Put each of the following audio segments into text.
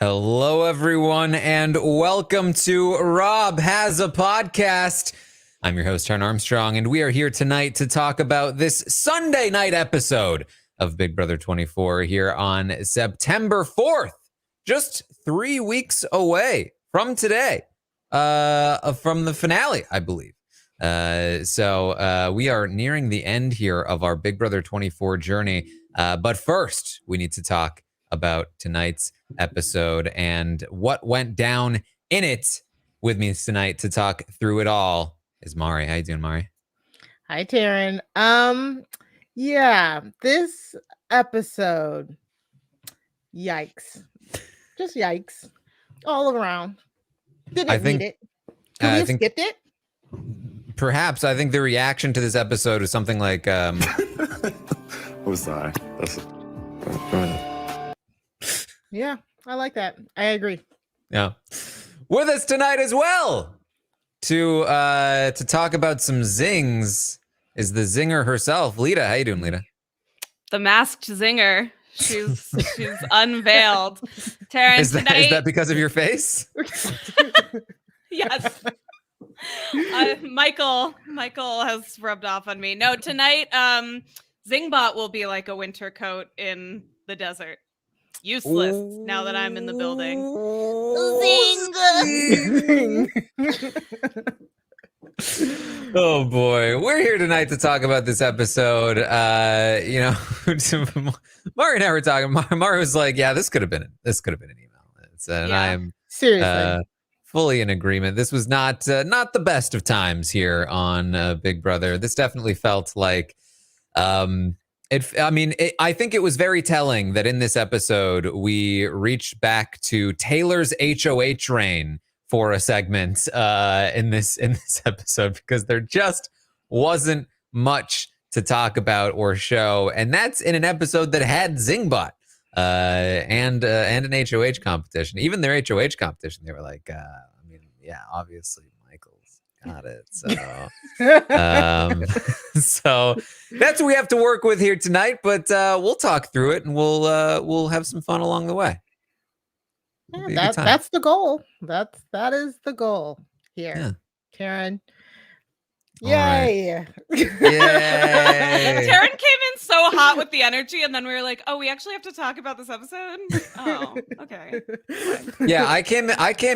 Hello, everyone, and welcome to Rob Has a Podcast. I'm your host, Taran Armstrong, and we are here tonight to talk about this Sunday night episode of Big Brother 24 here on September 4th, just 3 weeks away from today, from the finale, I believe. So we are nearing the end here of our Big Brother 24 journey. But first, we need to talk about tonight's episode and what went down in it. With me tonight to talk through it all is Mari. How you doing, Mari? Hi, Taran. Yeah, this episode, yikes. Just yikes. All around. Didn't need it. Could we have skipped it? Perhaps. I think the reaction to this episode is something like... I'm sorry. Yeah, I like that. I agree. Yeah. With us tonight as well to talk about some zings is the zinger herself, Lita. How you doing, Lita? The masked zinger. She's unveiled. Taran, is that because of your face? Yes. Michael has rubbed off on me. No, tonight, Zingbot will be like a winter coat in the desert. Useless now that I'm in the building. Zing! Oh boy, we're here tonight to talk about this episode. Mari and I were talking. Mari was like, "Yeah, this could have been an email." And I am seriously fully in agreement. This was not the best of times here on Big Brother. This definitely felt like. I think it was very telling that in this episode we reached back to Taylor's HOH reign for a segment in this episode, because there just wasn't much to talk about or show, and that's in an episode that had Zingbot and an HOH competition. Even their HOH competition, they were like, obviously Michael's got it. So that's what we have to work with here tonight, but we'll talk through it and we'll have some fun along the way. Yeah, that's the goal. That is the goal here. Yeah. Taran. Yay. Right. Yay. Taran came in so hot with the energy, and then we were like, oh, we actually have to talk about this episode? Oh, okay. Yeah, I came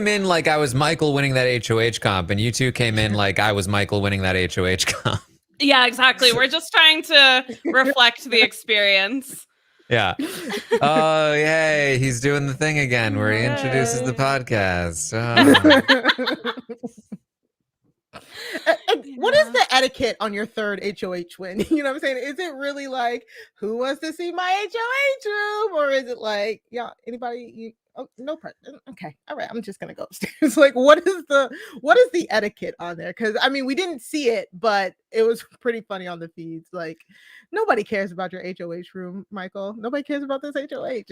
in like I was Michael winning that HOH comp, and you two came in like I was Michael winning that HOH comp. Yeah, exactly. We're just trying to reflect the experience. Yeah. Oh, yay. He's doing the thing again where he introduces the podcast. What is the etiquette on your third HOH win? You know what I'm saying? Is it really like, who wants to see my HOH room? Or is it like, yeah, anybody? No problem. Okay. All right. I'm just going to go upstairs. Like, what is the etiquette on there? Because, I mean, we didn't see it, but it was pretty funny on the feeds. Like, nobody cares about your HOH room, Michael. Nobody cares about this HOH.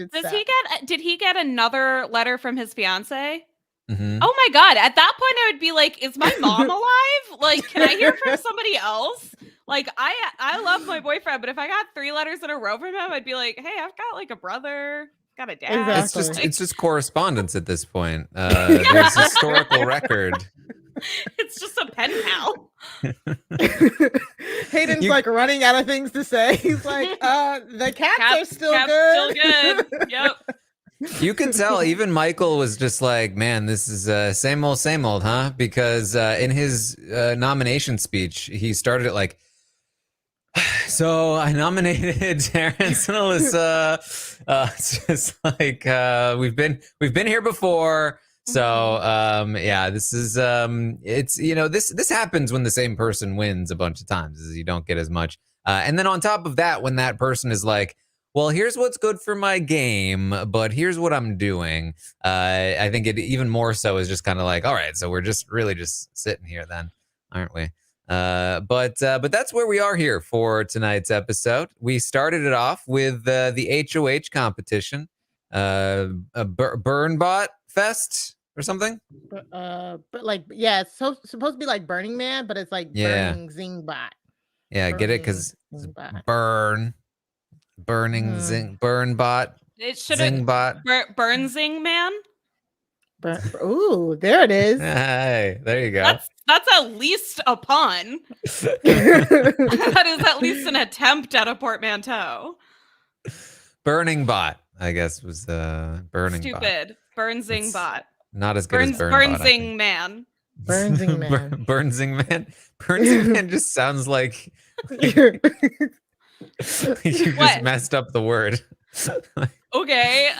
Did he get another letter from his fiance? Mm-hmm. Oh my God. At that point, I would be like, is my mom alive? Like, can I hear from somebody else? Like, I love my boyfriend, but if I got 3 letters in a row from him, I'd be like, hey, I've got like a brother, got a dad. Exactly. It's just correspondence at this point. There's historical record. It's just a pen pal. Hayden's like running out of things to say. He's like, the cats are still good. Still good. Yep. You can tell even Michael was just like, man, this is same old, huh? Because in his nomination speech, he started it like, so I nominated Terrence and Alyssa. It's just like we've been here before. So this is it's this happens when the same person wins a bunch of times, is you don't get as much. And then on top of that, when that person is like, well, here's what's good for my game, but here's what I'm doing. I think it even more so is just kind of like, all right, so we're just really just sitting here then, aren't we? But that's where we are here for tonight's episode. We started it off with the HOH competition, a Burnbot Fest or something. But like, yeah, it's supposed to be like Burning Man, but it's like Burning Zingbot. Yeah, get it? Because burning Burnbot. It should have Zingbot. Burnsing man. Ooh, there it is. Hey, there you go. That's at least a pun. That is at least an attempt at a portmanteau. Burning bot, I guess, was burning Stupid. bot. Burnsing It's bot. Not as good as burn bot, I Burnsing think. man. Burnsing man. Burnsing man. Burnsing man just sounds like you just messed up the word. Okay.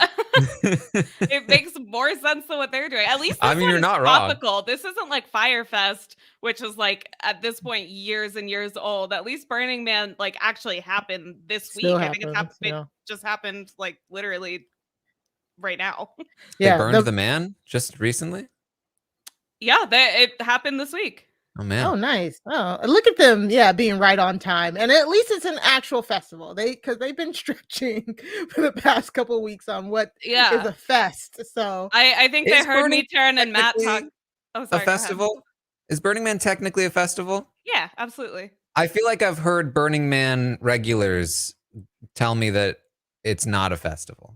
It makes more sense than what they're doing. At least this you're one not is wrong. topical. This isn't like Firefest, which is like at this point years and years old. At least Burning Man like actually happened this week. Still I think happens, it just happened like literally right now. They burned the man just recently? Yeah, it happened this week. Oh man. Oh, nice. Oh, look at them. Yeah, being right on time. And at least it's an actual festival. Because they've been stretching for the past couple of weeks on what is a fest. So I think they heard me, Taran, and Matt talk. Oh, sorry. A festival? Is Burning Man technically a festival? Yeah, absolutely. I feel like I've heard Burning Man regulars tell me that it's not a festival.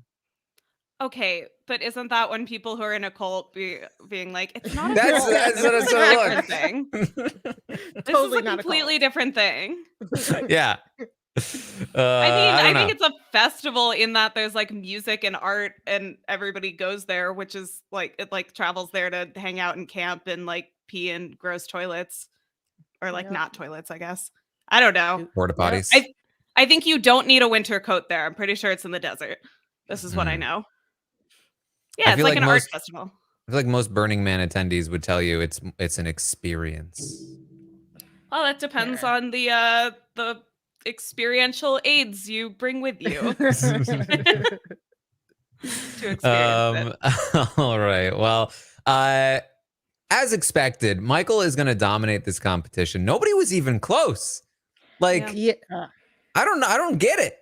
Okay, but isn't that when people who are in a cult being like, it's not a That's cult. what This is a it different thing. This Totally is a not a completely different thing. Yeah. I think it's a festival in that there's like music and art and everybody goes there, which is like it like travels there to hang out and camp and like pee in gross toilets or like not toilets, I guess. I don't know. Porta potties. I think you don't need a winter coat there. I'm pretty sure it's in the desert. This is what I know. Yeah, it's like an art festival. I feel like most Burning Man attendees would tell you it's an experience. Well, that depends on the experiential aids you bring with you to experience it. All right. Well, as expected, Michael is going to dominate this competition. Nobody was even close. Like, I don't get it.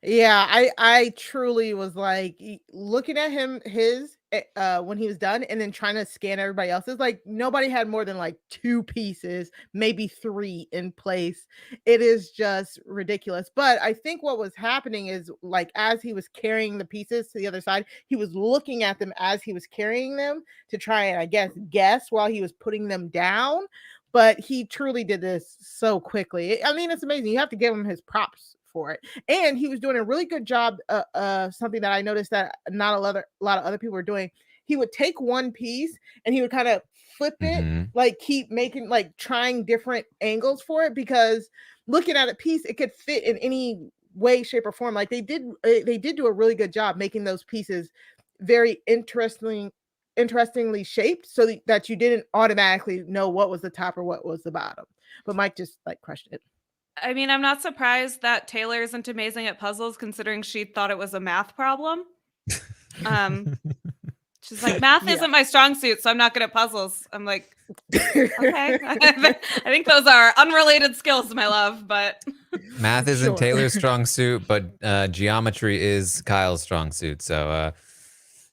Yeah, I truly was like looking at his when he was done and then trying to scan everybody else's. Like nobody had more than like 2 pieces, maybe 3 in place. It is just ridiculous. But I think what was happening is like as he was carrying the pieces to the other side, he was looking at them as he was carrying them to try and I guess while he was putting them down. But he truly did this so quickly. I mean, it's amazing. You have to give him his props for it. And he was doing a really good job. Something that I noticed that not a lot of other people were doing. He would take one piece and he would kind of flip it, like keep making, like trying different angles for it, because looking at a piece, it could fit in any way, shape, or form. Like they did do a really good job making those pieces very interestingly shaped, so that you didn't automatically know what was the top or what was the bottom. But Mike just like crushed it. I mean, I'm not surprised that Taylor isn't amazing at puzzles, considering she thought it was a math problem. She's like, math isn't my strong suit, so I'm not good at puzzles. I'm like, okay. I think those are unrelated skills, my love, but math isn't Taylor's strong suit, but geometry is Kyle's strong suit. So,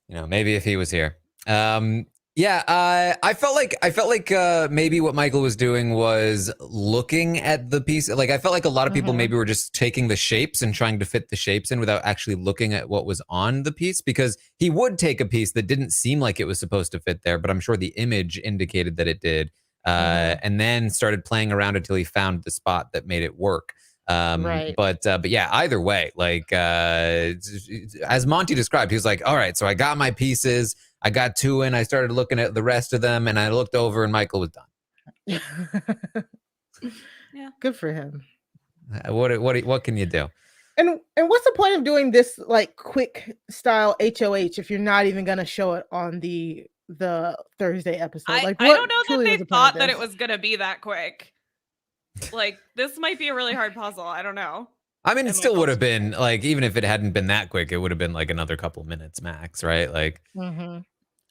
maybe if he was here. I felt like maybe what Michael was doing was looking at the piece. Like I felt like a lot of people maybe were just taking the shapes and trying to fit the shapes in without actually looking at what was on the piece, because he would take a piece that didn't seem like it was supposed to fit there, but I'm sure the image indicated that it did, and then started playing around until he found the spot that made it work. Right. But yeah, either way, like as Monty described, he was like, all right, so I got my pieces. I got 2 in. I started looking at the rest of them, and I looked over, and Michael was done. Yeah, good for him. What can you do? And what's the point of doing this like quick style HOH if you're not even gonna show it on the Thursday episode? Like, I don't know that they thought that it was gonna be that quick. Like, this might be a really hard puzzle. I don't know. I mean, it still would have been like, even if it hadn't been that quick, it would have been like another couple minutes max, right? Like.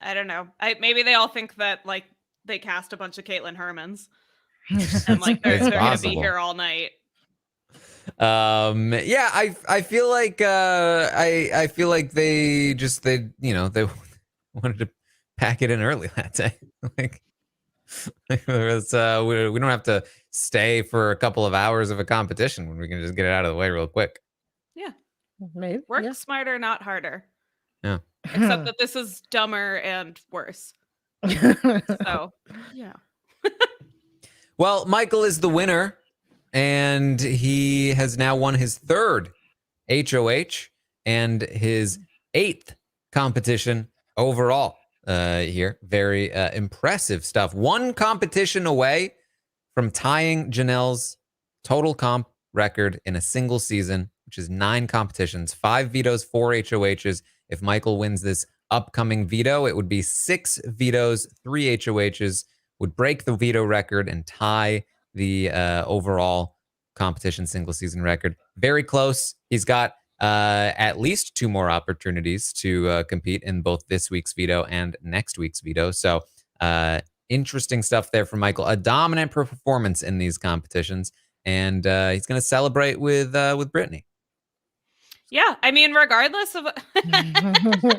I don't know. Maybe they all think that like they cast a bunch of Caitlin Hermans and like they're gonna be here all night. Yeah, I feel like I feel like they wanted to pack it in early that day. like we don't have to stay for a couple of hours of a competition when we can just get it out of the way real quick. Yeah. Maybe. Work Yeah. smarter, not harder. Yeah. Except that this is dumber and worse. So, yeah. Well, Michael is the winner, and he has now won his third HOH and his 8th competition overall here. Very impressive stuff. One competition away from tying Janelle's total comp record in a single season, which is 9 competitions, 5 vetoes, 4 HOHs. If Michael wins this upcoming veto, it would be 6 vetoes, 3 HOHs, would break the veto record and tie the overall competition single season record. Very close. He's got at least 2 more opportunities to compete in both this week's veto and next week's veto. So interesting stuff there from Michael. A dominant performance in these competitions, and he's going to celebrate with Brittany. Yeah, I mean, regardless of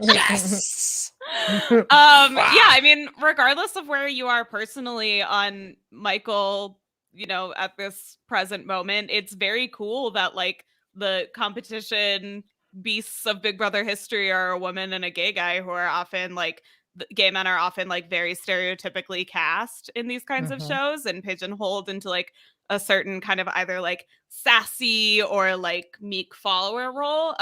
Yes. yeah, I mean, regardless of where you are personally on Michael, you know, at this present moment, it's very cool that like the competition beasts of Big Brother history are a woman and a gay guy, who are often like gay men are often like very stereotypically cast in these kinds of shows and pigeonholed into like a certain kind of either like sassy or like meek follower role.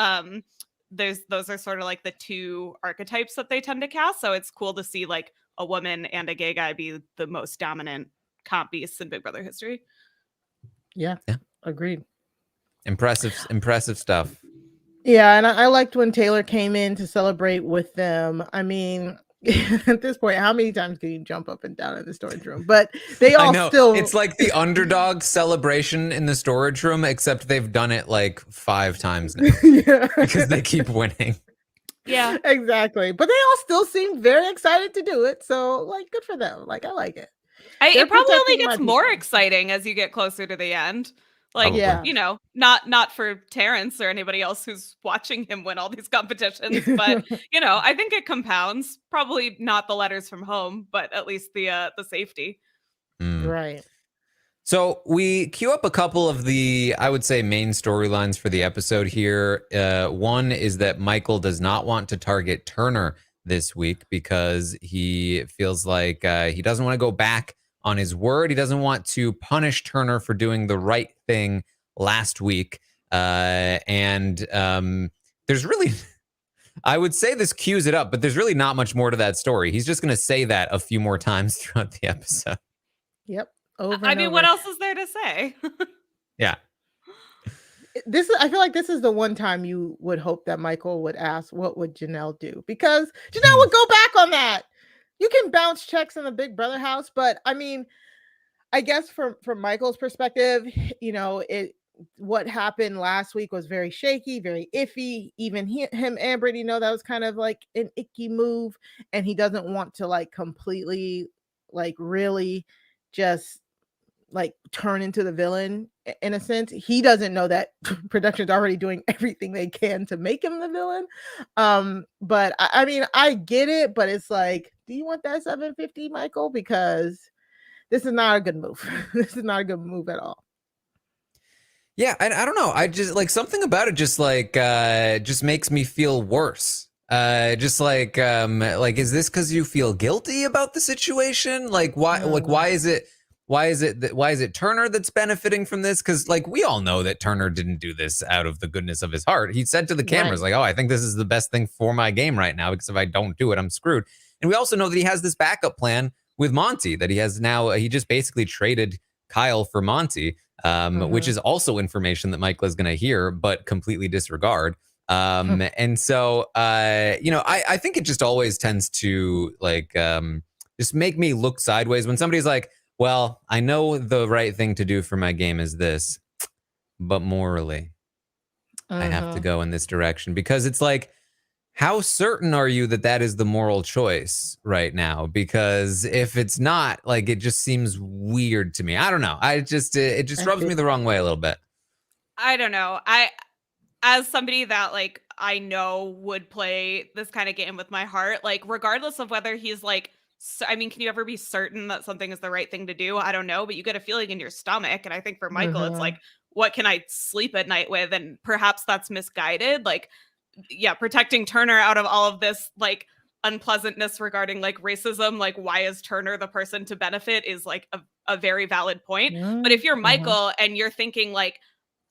Those are sort of like the 2 archetypes that they tend to cast. So it's cool to see like a woman and a gay guy be the most dominant comp beasts in Big Brother history. Yeah. Agreed. Impressive stuff. Yeah, and I liked when Taylor came in to celebrate with them. I mean, at this point, how many times can you jump up and down in the storage room? But they all I know. still. It's like the underdog celebration in the storage room, except they've done it like 5 times now Yeah. because they keep winning. Yeah, Exactly. But they all still seem very excited to do it. So, like, good for them. Like, I like it. They're it probably only protecting my gets more people. exciting as you get closer to the end. Like, Yeah. you know, not for Terrence or anybody else who's watching him win all these competitions, but you know, I think it compounds. Probably not the letters from home, but at least the safety. Right. So we queue up a couple of the, I would say, main storylines for the episode here. One is that Michael does not want to target Turner this week because he feels like he doesn't want to go back on his word. He doesn't want to punish Turner for doing the right thing last week. And there's really, I would say this cues it up, but there's really not much more to that story. He's just going to say that a few more times throughout the episode. Yep. Over I and mean, over. what else is there to say? Yeah. I feel like this is the one time you would hope that Michael would ask, what would Janelle do? Because Janelle would go back on that. You can bounce checks in the Big Brother house, but I mean, I guess from Michael's perspective, you know, what happened last week was very shaky, very iffy. Even him and Brittany know that was kind of like an icky move, and he doesn't want to like completely, like really just like turn into the villain in a sense. He doesn't know that production's already doing everything they can to make him the villain. But I mean, I get it, but it's like, do you want that 750, Michael? Because this is not a good move. This is not a good move at all. Yeah, I don't know. I just like something about it just makes me feel worse. Just like is this because you feel guilty about the situation? Like why is it Turner that's benefiting from this? Because like we all know that Turner didn't do this out of the goodness of his heart. He said to the cameras, like, oh, I think this is the best thing for my game right now, because if I don't do it, I'm screwed. And we also know that he has this backup plan with Monty, that he has now. He just basically traded Kyle for Monty, which is also information that Michael is going to hear but completely disregard. And so, I think it just always tends to like just make me look sideways when somebody's like, well, I know the right thing to do for my game is this, but morally, I have to go in this direction, because it's like, how certain are you that that is the moral choice right now? Because if it's not, like, it just seems weird to me. I don't know. It just rubs me the wrong way a little bit. I don't know. As somebody that like I know would play this kind of game with my heart, like regardless of whether he's like, I mean, can you ever be certain that something is the right thing to do? I don't know, but you get a feeling in your stomach. And I think for Michael, it's like, what can I sleep at night with? And perhaps that's misguided. Like, yeah, protecting Turner out of all of this like unpleasantness regarding like racism, like why is Turner the person to benefit, is like a very valid point. But if you're Michael and you're thinking like,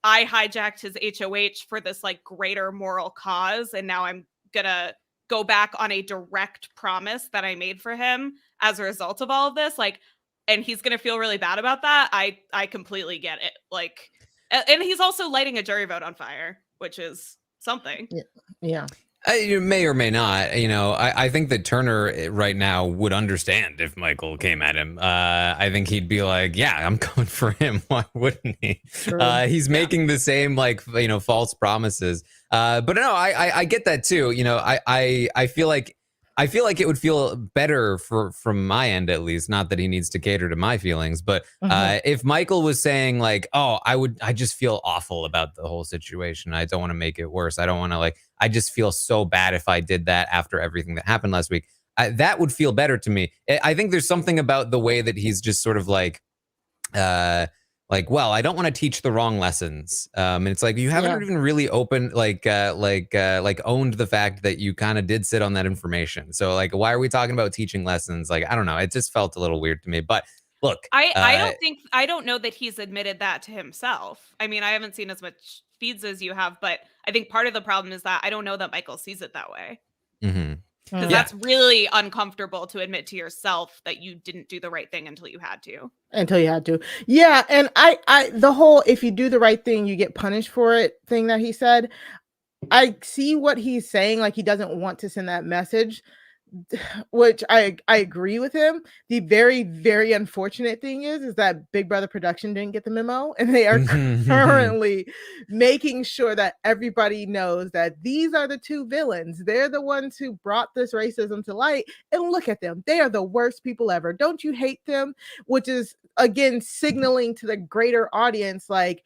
I hijacked his HOH for this like greater moral cause, and now I'm gonna go back on a direct promise that I made for him as a result of all of this, like, and he's gonna feel really bad about that. I completely get it. Like, and he's also lighting a jury vote on fire, which is something. Yeah. You may or may not. I think that Turner right now would understand if Michael came at him. I think he'd be like, yeah, I'm coming for him. Why wouldn't he? He's making the same like, false promises. But no, I get that too. I feel like it would feel better from my end, at least, not that he needs to cater to my feelings, but if Michael was saying like, oh, I just feel awful about the whole situation. I don't want to make it worse. I don't want to I just feel so bad if I did that after everything that happened last week. That would feel better to me. I think there's something about the way that he's just sort of like, well, I don't want to teach the wrong lessons. And it's like, you haven't even really opened, owned the fact that you kind of did sit on that information. So like, why are we talking about teaching lessons? Like, I don't know. It just felt a little weird to me, but look, I don't know that he's admitted that to himself. I mean, I haven't seen as much feeds as you have, but I think part of the problem is that I don't know that Michael sees it that way. Because that's really uncomfortable to admit to yourself that you didn't do the right thing until you had to. Yeah. And I the whole, if you do the right thing, you get punished for it thing that he said. I see what he's saying. Like, he doesn't want to send that message, which I agree with him. The very, very unfortunate thing is that Big Brother production didn't get the memo, and they are currently making sure that everybody knows that these are the two villains. They're the ones who brought this racism to light, and look at them. They are the worst people ever. Don't you hate them? Which is, again, signaling to the greater audience, like,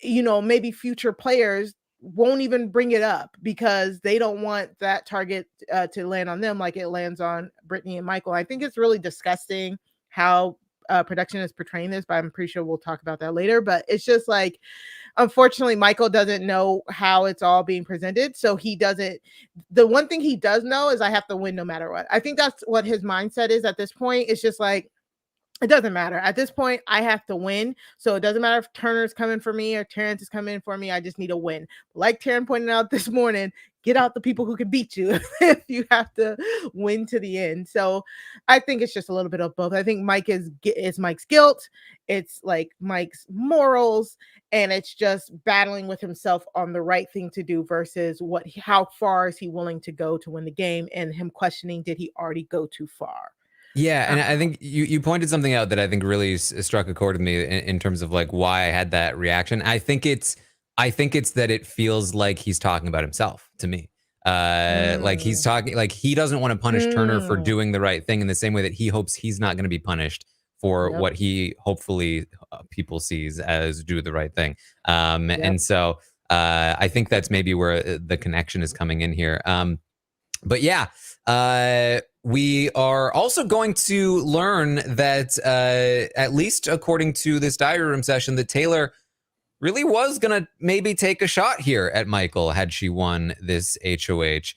maybe future players won't even bring it up because they don't want that target to land on them like it lands on Brittany and Michael. I think it's really disgusting how production is portraying this, but I'm pretty sure we'll talk about that later. But it's just like, unfortunately, Michael doesn't know how it's all being presented. So he doesn't, the one thing he does know is I have to win no matter what. I think that's what his mindset is at this point. It's just like, it doesn't matter. At this point, I have to win. So it doesn't matter if Turner's coming for me or Terrence is coming for me. I just need a win. Like Taran pointed out this morning, get out the people who can beat you if you have to win to the end. So I think it's just a little bit of both. I think it's Mike's guilt. It's like Mike's morals. And it's just battling with himself on the right thing to do versus how far is he willing to go to win the game, and him questioning, did he already go too far? Yeah, and I think you pointed something out that I think really struck a chord with me in terms of like why I had that reaction. I think it's that it feels like he's talking about himself to me. Like he's talking, like he doesn't want to punish Turner for doing the right thing in the same way that he hopes he's not going to be punished for what he hopefully people sees as do the right thing. And so I think that's maybe where the connection is coming in here. But yeah, we are also going to learn that, at least according to this diary room session, that Taylor really was going to maybe take a shot here at Michael had she won this HOH.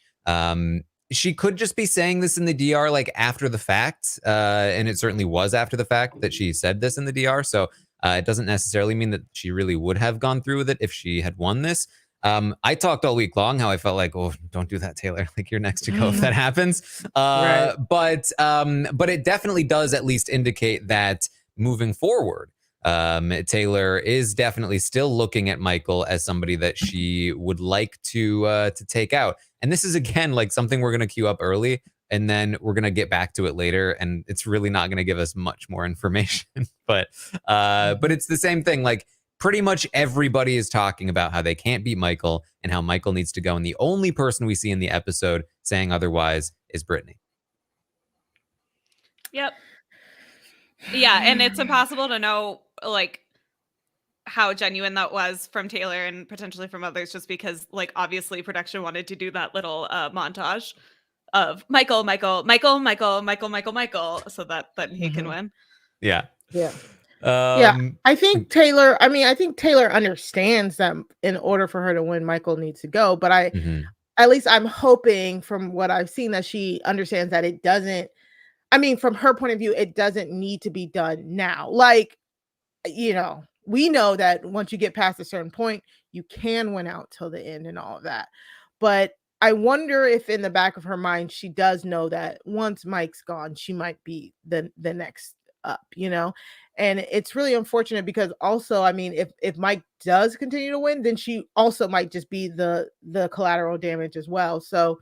She could just be saying this in the DR like after the fact, and it certainly was after the fact that she said this in the DR, so it doesn't necessarily mean that she really would have gone through with it if she had won this. I talked all week long how I felt like, oh, don't do that, Taylor. Like, you're next to go if that happens. Right. But it definitely does at least indicate that moving forward, Taylor is definitely still looking at Michael as somebody that she would like to take out. And this is, again, like something we're going to queue up early, and then we're going to get back to it later. And it's really not going to give us much more information. But it's the same thing. Like, pretty much everybody is talking about how they can't beat Michael and how Michael needs to go. And the only person we see in the episode saying otherwise is Brittany. Yep. Yeah, and it's impossible to know, like, how genuine that was from Taylor and potentially from others, just because, like, obviously production wanted to do that little montage of Michael, so that he can win. Yeah. Yeah. I think Taylor understands that in order for her to win, Michael needs to go. But mhm. at least I'm hoping from what I've seen that she understands that it doesn't, from her point of view, it doesn't need to be done now. Like, we know that once you get past a certain point, you can win out till the end and all of that. But I wonder if in the back of her mind, she does know that once Mike's gone, she might be the next up, And it's really unfortunate because also, if Mike does continue to win, then she also might just be the collateral damage as well. So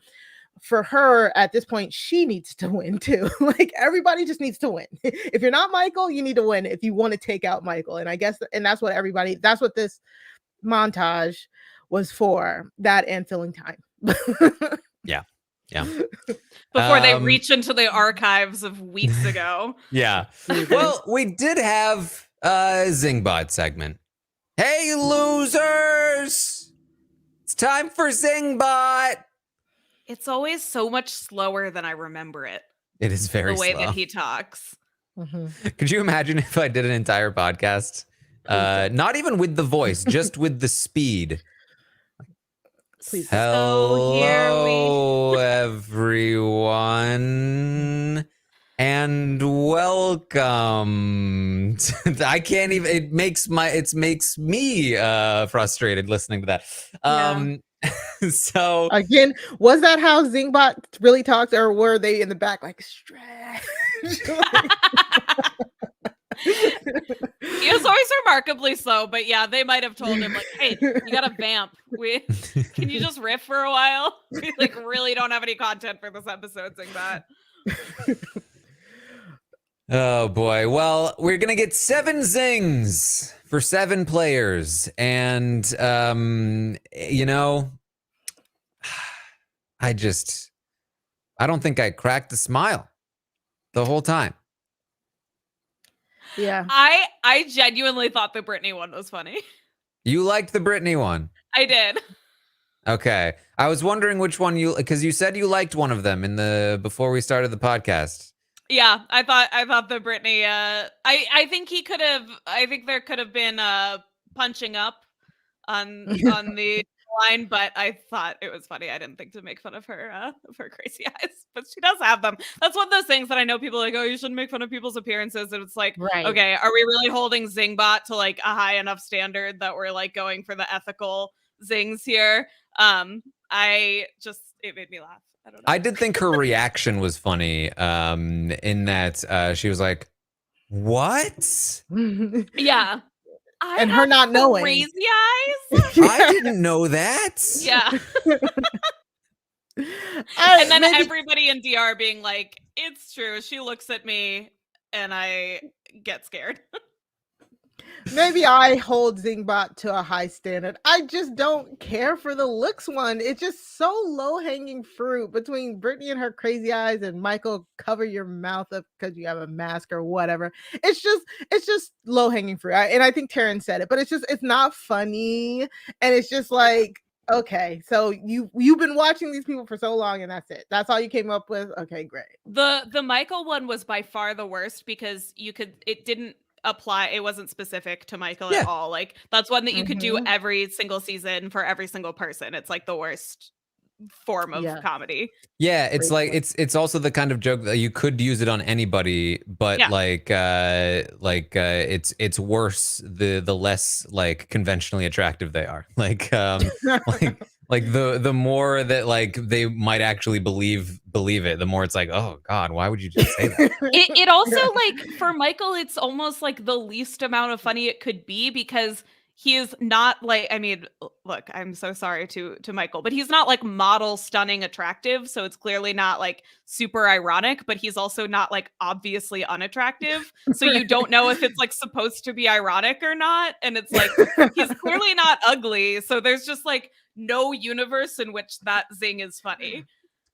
for her at this point, she needs to win too. Like everybody just needs to win. If you're not Michael, you need to win if you want to take out Michael. And I guess, and that's what this montage was for, that and filling time. Yeah. Before they reach into the archives of weeks ago. Yeah. Well, we did have a Zingbot segment. Hey, losers! It's time for Zingbot! It's always so much slower than I remember it. It is very the way slow. that he talks. Mm-hmm. Could you imagine if I did an entire podcast? Not even with the voice, just with the speed. Please. Hello, everyone, and welcome. I can't even. It makes me frustrated listening to that. So again, was that how Zingbot really talks, or were they in the back like stretch? He was always remarkably slow, but yeah, they might have told him like, "Hey, you gotta vamp. Can you just riff for a while? We really don't have any content for this episode, Zingbot." Oh boy. Well, we're gonna get 7 zings for 7 players, and I don't think I cracked a smile the whole time. Yeah. I genuinely thought the Britney one was funny. You liked the Britney one? I did. Okay. I was wondering which one because you said you liked one of them before we started the podcast. Yeah, I thought the Britney I think there could have been punching up on the line, but I thought it was funny. I didn't think to make fun of her crazy eyes, but she does have them. That's one of those things that I know people are like, oh, you shouldn't make fun of people's appearances, and it's like, right. Okay, are we really holding Zingbot to like a high enough standard that we're like going for the ethical zings here? It made me laugh. I don't know. I did think her reaction was funny, in that she was like, "What?" Yeah. And her not knowing. Crazy eyes. I didn't know that. Yeah. And then everybody in DR being like, it's true. She looks at me and I get scared. Maybe I hold Zingbot to a high standard. I just don't care for the looks one. It's just so low-hanging fruit between Britney and her crazy eyes and Michael, cover your mouth up because you have a mask or whatever. It's just low-hanging fruit. And I think Taran said it, but it's not funny. And it's just like, okay, so you've been watching these people for so long and that's it. That's all you came up with? Okay, great. The Michael one was by far the worst because it didn't apply. It wasn't specific to Michael at all. Like that's one that you could do every single season for every single person. It's like the worst form of comedy. Yeah, it's like it's also the kind of joke that you could use it on anybody, but it's worse the less like conventionally attractive they are. Like like the more that like they might actually believe it, the more it's like, oh God, why would you just say that? It also like for Michael, it's almost like the least amount of funny it could be because he is not like, I mean, look, I'm so sorry to Michael, but he's not like model stunning attractive. So it's clearly not like super ironic, but he's also not like obviously unattractive. So you don't know if it's like supposed to be ironic or not. And it's like, he's clearly not ugly. So there's just like no universe in which that zing is funny.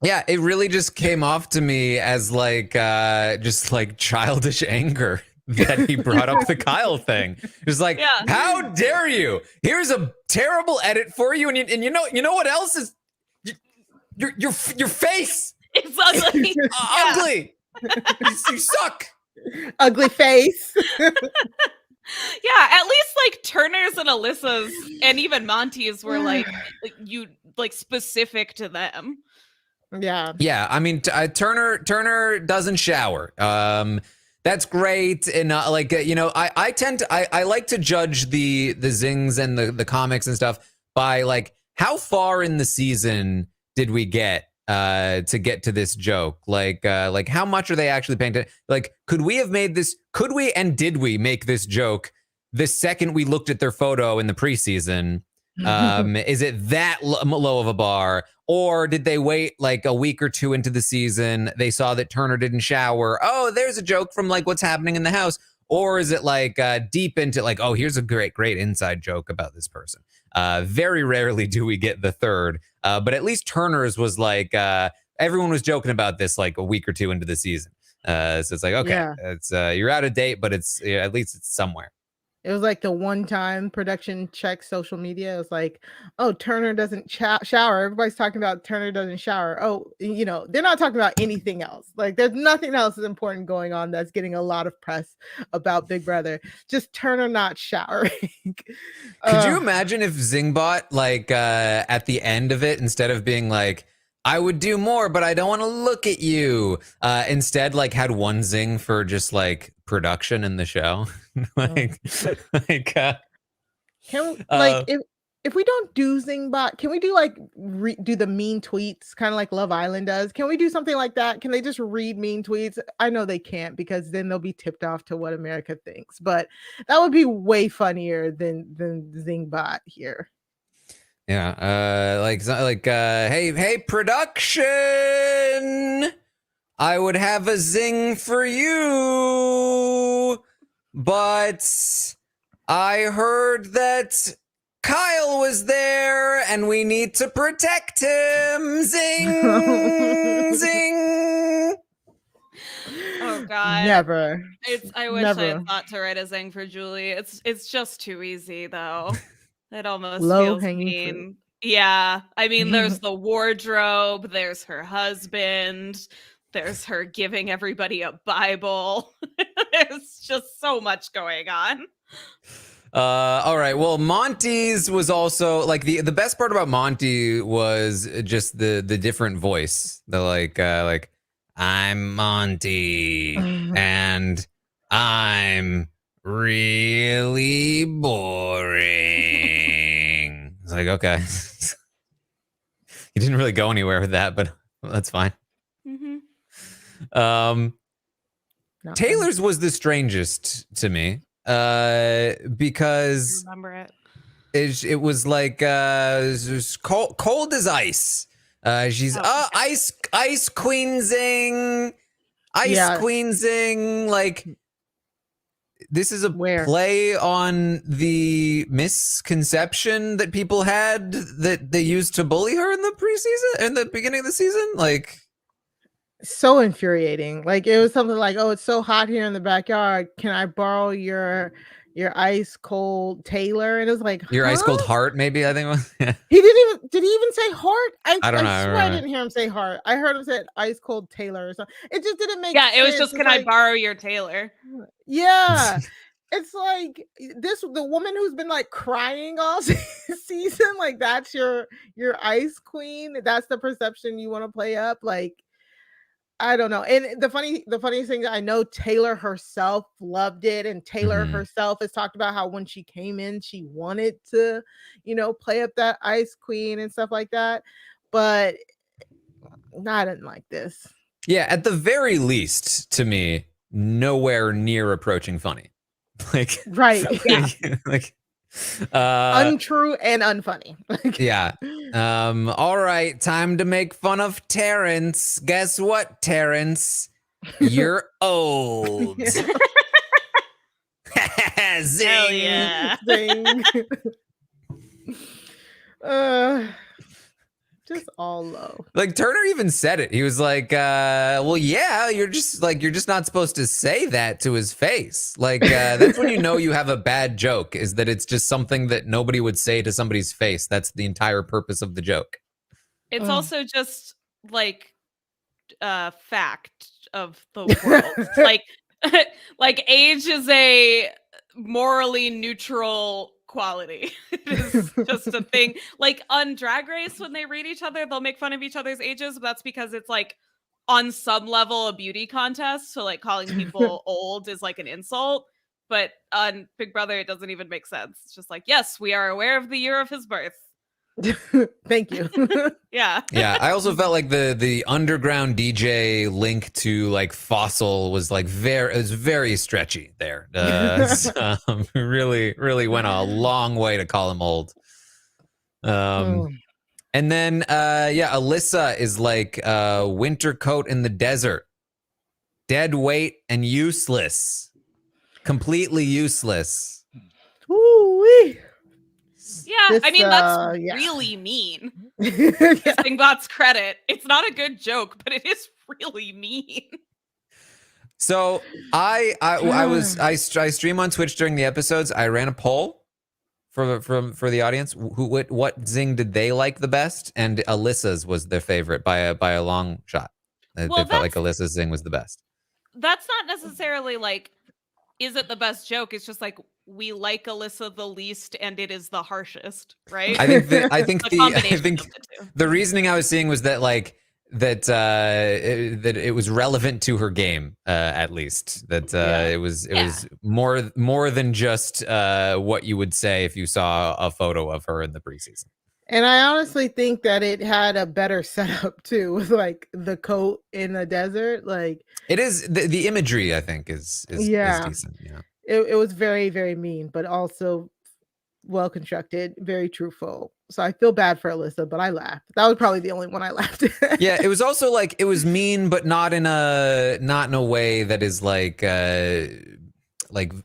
Yeah, it really just came off to me as like just like childish anger that he brought up the Kyle thing. It was like, how dare you? Here's a terrible edit for you, and you know what else is your face. It's ugly. Ugly. You suck. Ugly face. Yeah, at least like Turner's and Alyssa's and even Monty's were like specific to them. Yeah. Yeah, I mean Turner doesn't shower. That's great, and I like to judge the zings and the comics and stuff by like how far in the season did we get to get to this joke? Like how much are they actually paying attention? Like, could we have made this? Could we and did we make this joke the second we looked at their photo in the preseason? Is it that low of a bar, or did they wait like a week or two into the season? They saw that Turner didn't shower. Oh, there's a joke from like what's happening in the house. Or is it like deep into like, oh, here's a great inside joke about this person? Very rarely do we get the third, but at least Turner's was like everyone was joking about this like a week or two into the season. So it's like, okay, it's you're out of date, but it's at least it's somewhere. It was like the one time production check social media. It was like, oh, Turner doesn't shower. Everybody's talking about Turner doesn't shower. Oh, they're not talking about anything else. Like there's nothing else is important going on that's getting a lot of press about Big Brother. Just Turner not showering. Could you imagine if Zingbot, like at the end of it, instead of being like, I would do more, but I don't want to look at you, instead like had one zing for just like production in the show? If we don't do Zingbot, can we do like do the mean tweets, kind of like Love Island does? Can we do something like that? Can they just read mean tweets? I know they can't, because then they'll be tipped off to what America thinks, but that would be way funnier than Zingbot here. Yeah, hey, production! I would have a zing for you, but I heard that Kyle was there and we need to protect him. Zing, zing. Oh God, never. I wish I had thought to write a zing for Julie. It's just too easy though. It almost feels mean. Yeah. I mean, there's the wardrobe, there's her husband, there's her giving everybody a Bible. There's just so much going on. All right. Well, Monty's was also like the best part about Monty was just the different voice. The like I'm Monty and I'm really boring. It's like, okay. You didn't really go anywhere with that, but that's fine. Mm-hmm. Taylor's was the strangest to me, because I remember it. It was like it was cold as ice. She's ice queen zing, queen zing. Like, this is a play on the misconception that people had that they used to bully her in the preseason, in the beginning of the season. Like, so infuriating. Like, it was something like, oh, it's so hot here in the backyard. Can I borrow your ice cold Taylor? And it was like, your ice cold heart, maybe. I think it was. Yeah. Did he even say heart? I don't know. I swear I didn't hear him say heart. I heard him say ice cold Taylor or something. It just didn't make sense. Yeah, it was just, can I borrow your Taylor? Yeah. It's like the woman who's been like crying all season, like that's your ice queen. That's the perception you want to play up. Like, I don't know. And the funniest thing, I know Taylor herself loved it, and Taylor herself has talked about how when she came in, she wanted to, play up that ice queen and stuff like that. But I didn't like this. Yeah, at the very least, to me, nowhere near approaching funny. Like, right. Yeah. Like, untrue and unfunny. Yeah. All right, time to make fun of Terrence. Guess what, Terrence? You're old. Zing. Hell yeah. Zing. Just all low. Like, Turner even said it. He was like, well, yeah, you're just not supposed to say that to his face. Like, that's when you know you have a bad joke, is that it's just something that nobody would say to somebody's face. That's the entire purpose of the joke. It's also just like fact of the world. Like, like age is a morally neutral quality. It is just a thing. Like on Drag Race, when they read each other, they'll make fun of each other's ages, but that's because it's like on some level a beauty contest. So like calling people old is like an insult. But on Big Brother, it doesn't even make sense. It's just like, yes, we are aware of the year of his birth. Thank you. Yeah. Yeah, I also felt like the underground DJ link to like Fossil was like very stretchy there. So, really went a long way to call him old. And then Alyssa is like winter coat in the desert, dead weight and useless, completely useless. Woo-wee. Yeah, I mean that's yeah. really mean. Yeah. Zingbot's credit. It's not a good joke, but it is really mean. So I stream on Twitch during the episodes. I ran a poll for the audience. What Zing did they like the best? And Alyssa's was their favorite by a long shot. They felt like Alyssa's Zing was the best. That's not necessarily like, is it the best joke? It's just like we like Alyssa the least, and it is the harshest, right? I think the reasoning I was seeing was that like that it was relevant to her game, at least that it was more than just what you would say if you saw a photo of her in the preseason. And I honestly think that it had a better setup too, with like the coat in the desert. Like it is the imagery, I think, is decent. Yeah, it was very, very mean, but also well constructed, very truthful. So I feel bad for Alyssa, but I laughed. That was probably the only one I laughed at. Yeah, it was also like it was mean, but not in a way that is like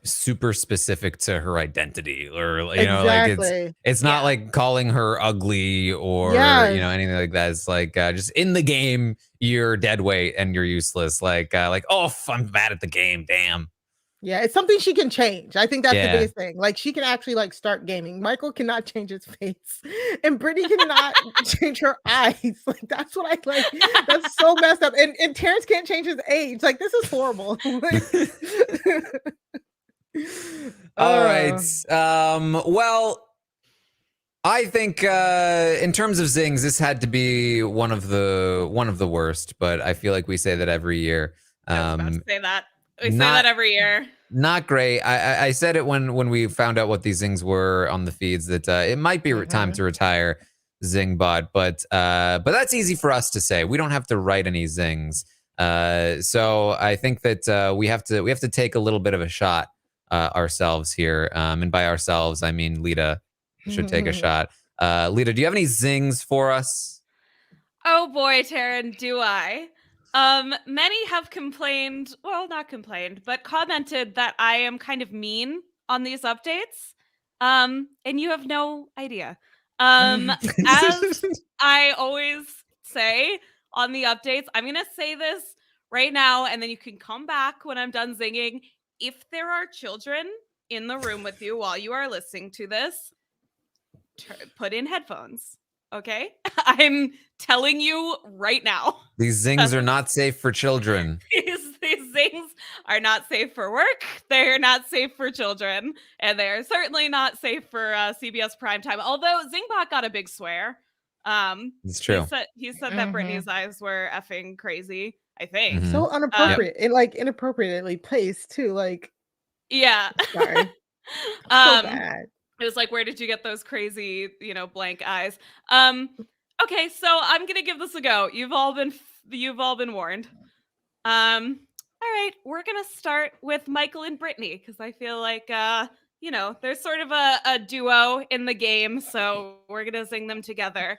super specific to her identity, or you know, like it's not like calling her ugly or you know, anything like that. It's like just in the game you're dead weight and you're useless. Like oh, I'm bad at the game. Damn. Yeah, it's something she can change. I think that's the biggest thing. Like she can actually like start gaming. Michael cannot change his face, and Brittany cannot change her eyes. Like that's what I like. That's so messed up. And Terrence can't change his age. Like this is horrible. All right. Well, I think in terms of Zings, this had to be one of the worst. But I feel like we say that every year. I was about to say that. We say that every year. Not great. I said it when we found out what these Zings were on the feeds that it might be time to retire Zingbot, but that's easy for us to say. We don't have to write any Zings. So I think that we have to take a little bit of a shot ourselves here, and by ourselves I mean Lita should take a shot. Lita, do you have any Zings for us? Oh boy, Taran, do I? Many have complained, well, not complained, but commented that I am kind of mean on these updates. And you have no idea. As I always say on the updates, I'm going to say this right now, and then you can come back when I'm done zinging. If there are children in the room with you while you are listening to this, put in headphones. Okay? I'm telling you right now. These Zings are not safe for children. These Zings are not safe for work. They're not safe for children. And they're certainly not safe for CBS primetime. Although Zingbot got a big swear. It's true. He said that Brittany's eyes were effing crazy, I think. So inappropriate. And like inappropriately placed too. Like, yeah. Sorry. So bad. It was like, where did you get those crazy, blank eyes? Okay, so I'm gonna give this a go. You've all been warned. All right, we're gonna start with Michael and Brittany because I feel like there's sort of a duo in the game, so we're gonna sing them together.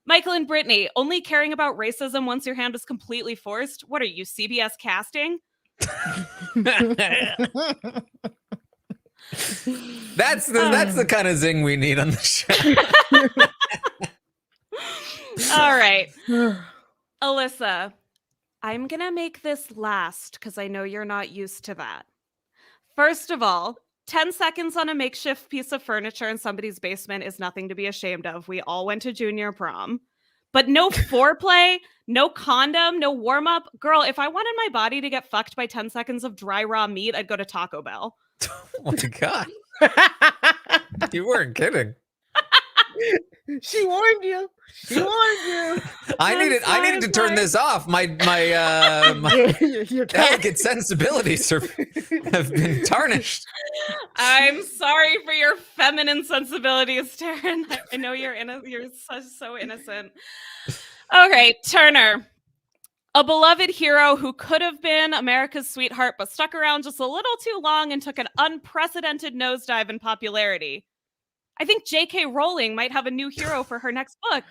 Michael and Brittany, only caring about racism once your hand is completely forced. What are you, CBS casting? That's the kind of Zing we need on the show. All right. Alyssa, I'm going to make this last because I know you're not used to that. First of all, 10 seconds on a makeshift piece of furniture in somebody's basement is nothing to be ashamed of. We all went to junior prom. But no foreplay, no condom, no warm up. Girl, if I wanted my body to get fucked by 10 seconds of dry raw meat, I'd go to Taco Bell. Oh my God. You weren't kidding. She warned you. She warned you. I needed to turn this off. My Your cat. delicate sensibilities have been tarnished. I'm sorry for your feminine sensibilities, Taran. I know you're so innocent. Okay, Turner. A beloved hero who could have been America's sweetheart, but stuck around just a little too long and took an unprecedented nosedive in popularity. I think J.K. Rowling might have a new hero for her next book.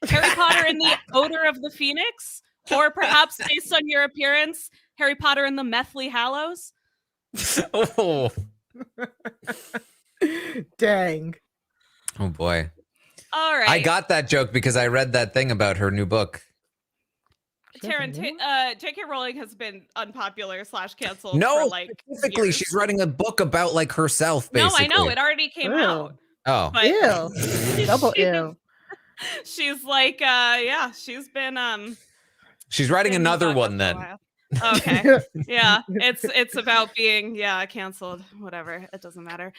Harry Potter and the Odor of the Phoenix? Or perhaps, based on your appearance, Harry Potter and the Methly Hallows? Oh. Dang. Oh boy. All right. I got that joke because I read that thing about her new book. Taran, J.K. Rowling has been unpopular / canceled No, for like specifically, years. she's writing a book about like herself, basically. No, I know. It already came out. Oh. But Ew. Double ew. She's like, yeah, she's been She's writing been another locked one up then. for a while. Okay. Yeah, it's about being canceled. Whatever, it doesn't matter.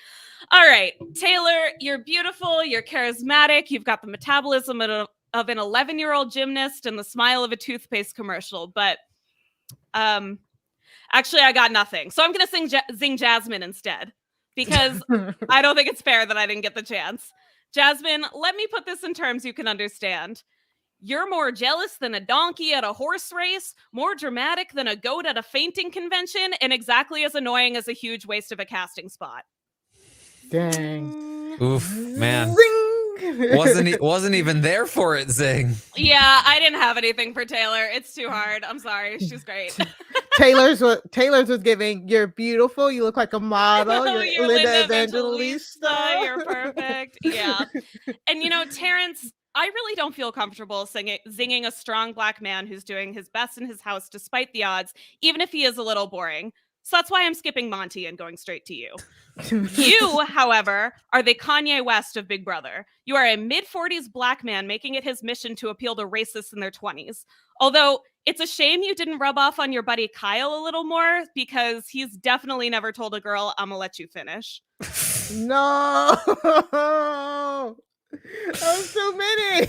All right, Taylor, you're beautiful, you're charismatic, you've got the metabolism of an 11-year-old gymnast and the smile of a toothpaste commercial. But actually, I got nothing, so I'm gonna zing Jasmine instead because I don't think it's fair that I didn't get the chance. Jasmine, let me put this in terms you can understand. You're more jealous than a donkey at a horse race, more dramatic than a goat at a fainting convention, and exactly as annoying as a huge waste of a casting spot. Dang. Oof, man. Zing. Wasn't even there for it, Zing. Yeah, I didn't have anything for Taylor. It's too hard. I'm sorry. She's great. Taylor's was giving. You're beautiful. You look like a model. You're Linda Evangelista. You're perfect. Yeah. And Terrence, I really don't feel comfortable zinging a strong black man who's doing his best in his house despite the odds, even if he is a little boring. So that's why I'm skipping Monty and going straight to you. You, however, are the Kanye West of Big Brother. You are a mid-40s black man making it his mission to appeal to racists in their 20s. Although it's a shame you didn't rub off on your buddy Kyle a little more because he's definitely never told a girl, I'm gonna let you finish. No. Oh, so many.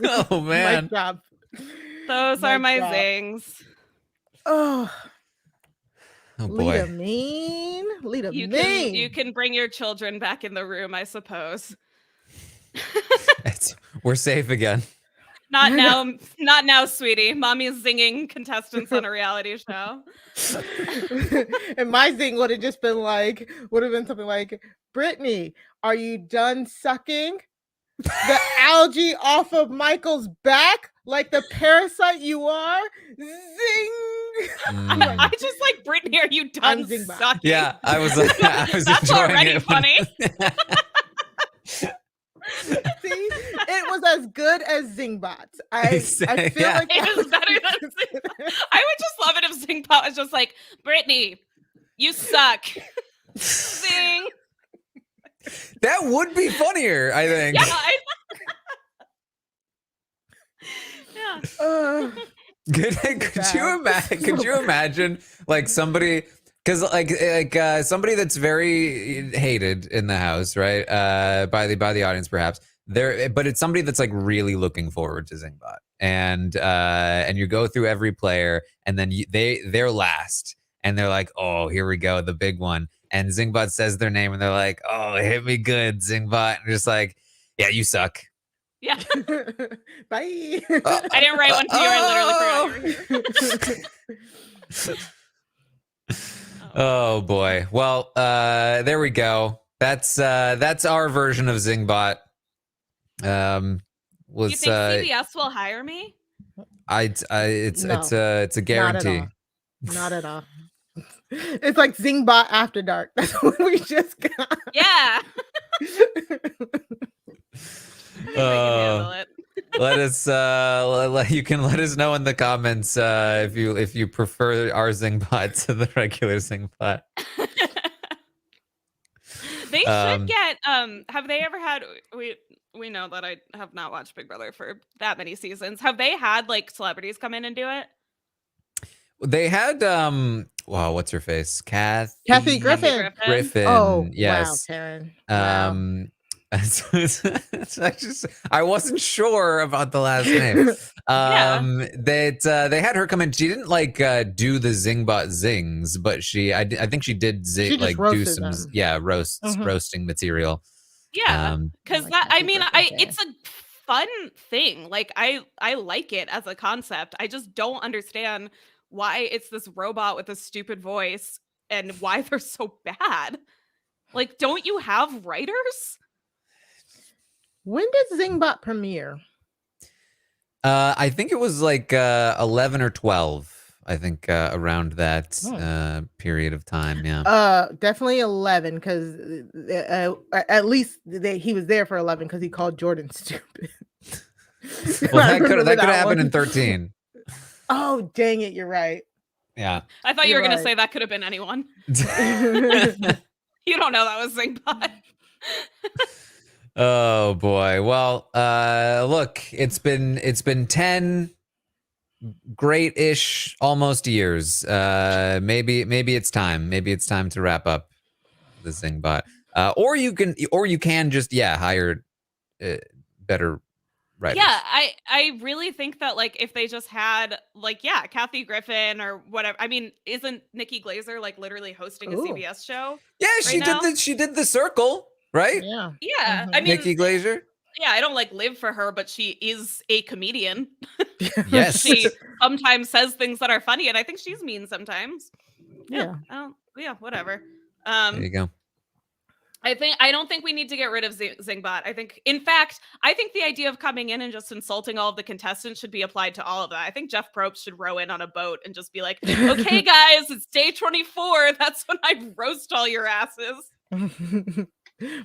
Oh man. Mic drop. Those are my zings. Oh, Oh boy. Lita mean. Lita You mean. can bring your children back in the room, I suppose. We're safe again. Not now, sweetie. Mommy's zinging contestants on a reality show. And my zing would have been something like, Brittany, are you done sucking the algae off of Michael's back like the parasite you are? Zing. I just like, Brittany, are you done sucking? Yeah, I was enjoying That's already it. funny. See, it was as good as Zingbot. I feel like it was better than Zingbot. I would just love it if Zingbot was just like, Brittany, you suck. Zing. That would be funnier, I think. Yeah. Could you imagine like somebody, because like somebody that's very hated in the house, right? By the audience perhaps. But it's somebody that's like really looking forward to Zingbot, and you go through every player, and then they're last, and they're like, oh, here we go, the big one, and Zingbot says their name, and they're like, oh, hit me good, Zingbot, and just like, yeah, you suck. Yeah. Bye. I didn't write one for you. I literally forgot. Oh boy. Well, there we go. That's our version of Zingbot. You think CBS will hire me? It's a guarantee. Not at all. It's like Zingbot After Dark. That's what we just got. Yeah. Let us you can let us know in the comments if you prefer our Zingbot to the regular Zingbot. They should get have they ever had we know that I have not watched Big Brother for that many seasons. Have they had like celebrities come in and do it? They had wow, what's her face? Kathy Griffin. Griffin. Oh, Yes. wow, Taran. Wow. I wasn't sure about the last name. That they had her come in. She didn't like do the Zingbot zings, but I think she did She just like do roasted some them. roasting material. Yeah, because like that Kathy I mean, Griffin, it's a fun thing. Like I like it as a concept. I just don't understand why it's this robot with a stupid voice and why they're so bad. Like, don't you have writers? When did Zingbot premiere? I think it was like 11 or 12. I think around that period of time. Yeah. Definitely 11 because at least he was there for 11 because he called Jordan stupid. Well, that could have happened in 13. Oh, dang it! You're right. Yeah. I thought you You're were going to right. say that could have been anyone. You don't know that was Zingbot. Oh boy. Well, look, it's been 10 great-ish almost years. Maybe it's time. Maybe it's time to wrap up the Zingbot. Or you can just hire better writers. Yeah, I really think that like if they just had like Kathy Griffin or whatever. I mean, isn't Nikki Glaser like literally hosting a CBS show? Yeah, she did the Circle, right? Yeah. Yeah. I mean, Nikki Glaser. Yeah, I don't like live for her, but she is a comedian. Yes. She sometimes says things that are funny, and I think she's mean sometimes. Yeah. Whatever. There you go. I don't think we need to get rid of Zingbot. In fact, I think the idea of coming in and just insulting all of the contestants should be applied to all of that. I think Jeff Probst should row in on a boat and just be like, okay, guys, it's day 24. That's when I roast all your asses.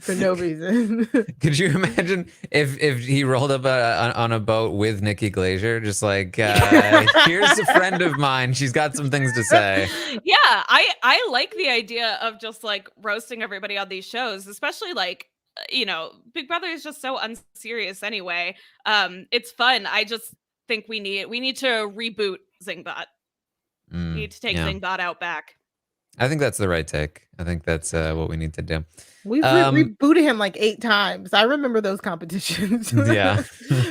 For no reason. Could you imagine if he rolled up on a boat with Nikki Glaser, just like, here's a friend of mine. She's got some things to say. Yeah, I like the idea of just like roasting everybody on these shows, especially like, Big Brother is just so unserious anyway. It's fun. I just think we need to reboot Zingbot. We need to take Zingbot out back. I think that's the right take. I think that's what we need to do. We've rebooted him like 8 times. I remember those competitions. Yeah.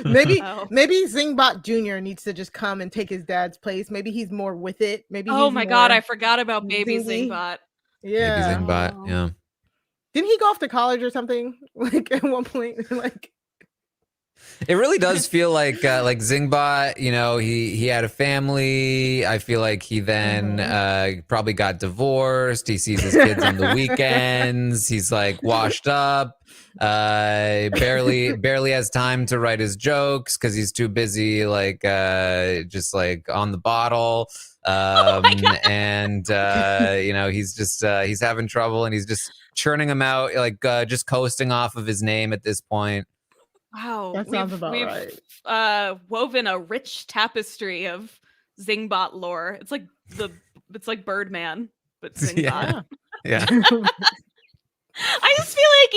Maybe Zingbot Jr. needs to just come and take his dad's place. Maybe he's more with it. Maybe. Oh my God, I forgot about Baby Zingbot. Yeah. Baby Zingbot. Yeah. Didn't he go off to college or something? Like at one point, like. It really does feel like Zingbot, he had a family. I feel like he then probably got divorced. He sees his kids on the weekends. He's like washed up, barely has time to write his jokes because he's too busy just like on the bottle. And he's just he's having trouble and he's just churning them out, like just coasting off of his name at this point. Wow, that sounds about right. Woven a rich tapestry of Zingbot lore. It's like Birdman, but Zingbot. Yeah. I just feel like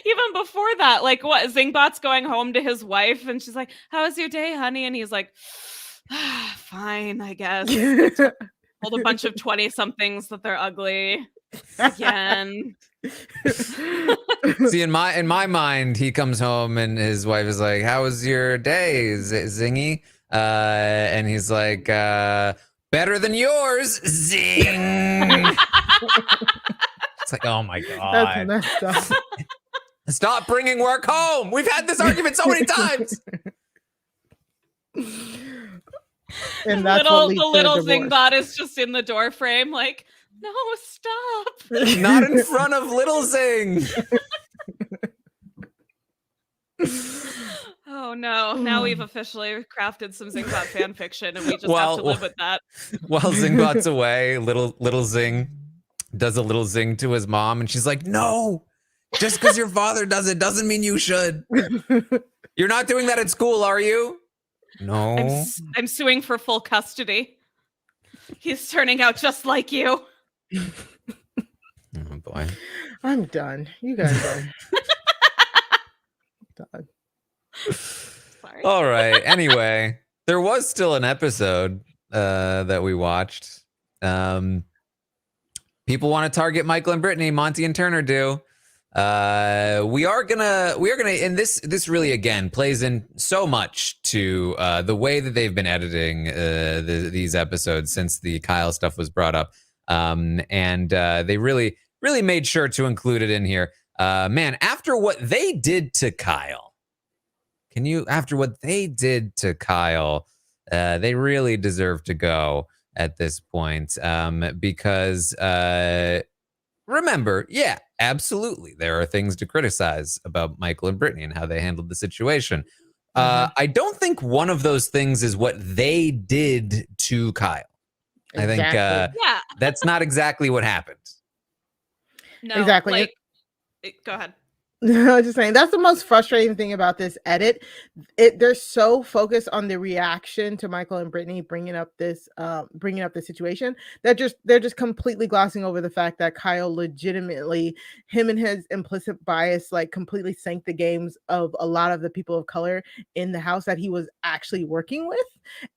even before that, like what Zingbot's going home to his wife, and she's like, "How was your day, honey?" And he's like, "Fine, I guess." Told a bunch of 20-somethings that they're ugly again. See, in my mind, he comes home and his wife is like, "How was your day, Zingy?" And he's like, "Better than yours, Zing." It's like, oh my God. That's messed up. Stop bringing work home. We've had this argument so many times. And that's the little Zingbot is just in the door frame, like, no, stop. Not in front of little Zing. Oh no. Now we've officially crafted some Zingbot fan fiction and we just have to live with that. While Zingbot's away, little Zing does a little zing to his mom and she's like, "No, just because your father does it doesn't mean you should. You're not doing that at school, are you?" "No. I'm suing for full custody. He's turning out just like you." Oh boy. I'm done. You guys are done. Sorry. All right. Anyway, there was still an episode that we watched. People want to target Michael and Brittany. Monty and Turner do. We are gonna, and this really again plays in so much to the way that they've been editing these episodes since the Kyle stuff was brought up, and they really made sure to include it in here. Man, after what they did to Kyle, after what they did to Kyle, they really deserve to go at this point, because remember, yeah, absolutely, there are things to criticize about Michael and Brittany and how they handled the situation. I don't think one of those things is what they did to Kyle. I think Exactly. Yeah. that's not exactly what happened. No. Exactly. Like, go ahead. I was just saying that's the most frustrating thing about this edit. They're so focused on the reaction to Michael and Brittany bringing up the situation that they're just completely glossing over the fact that Kyle legitimately, him and his implicit bias, like completely sank the games of a lot of the people of color in the house that he was actually working with,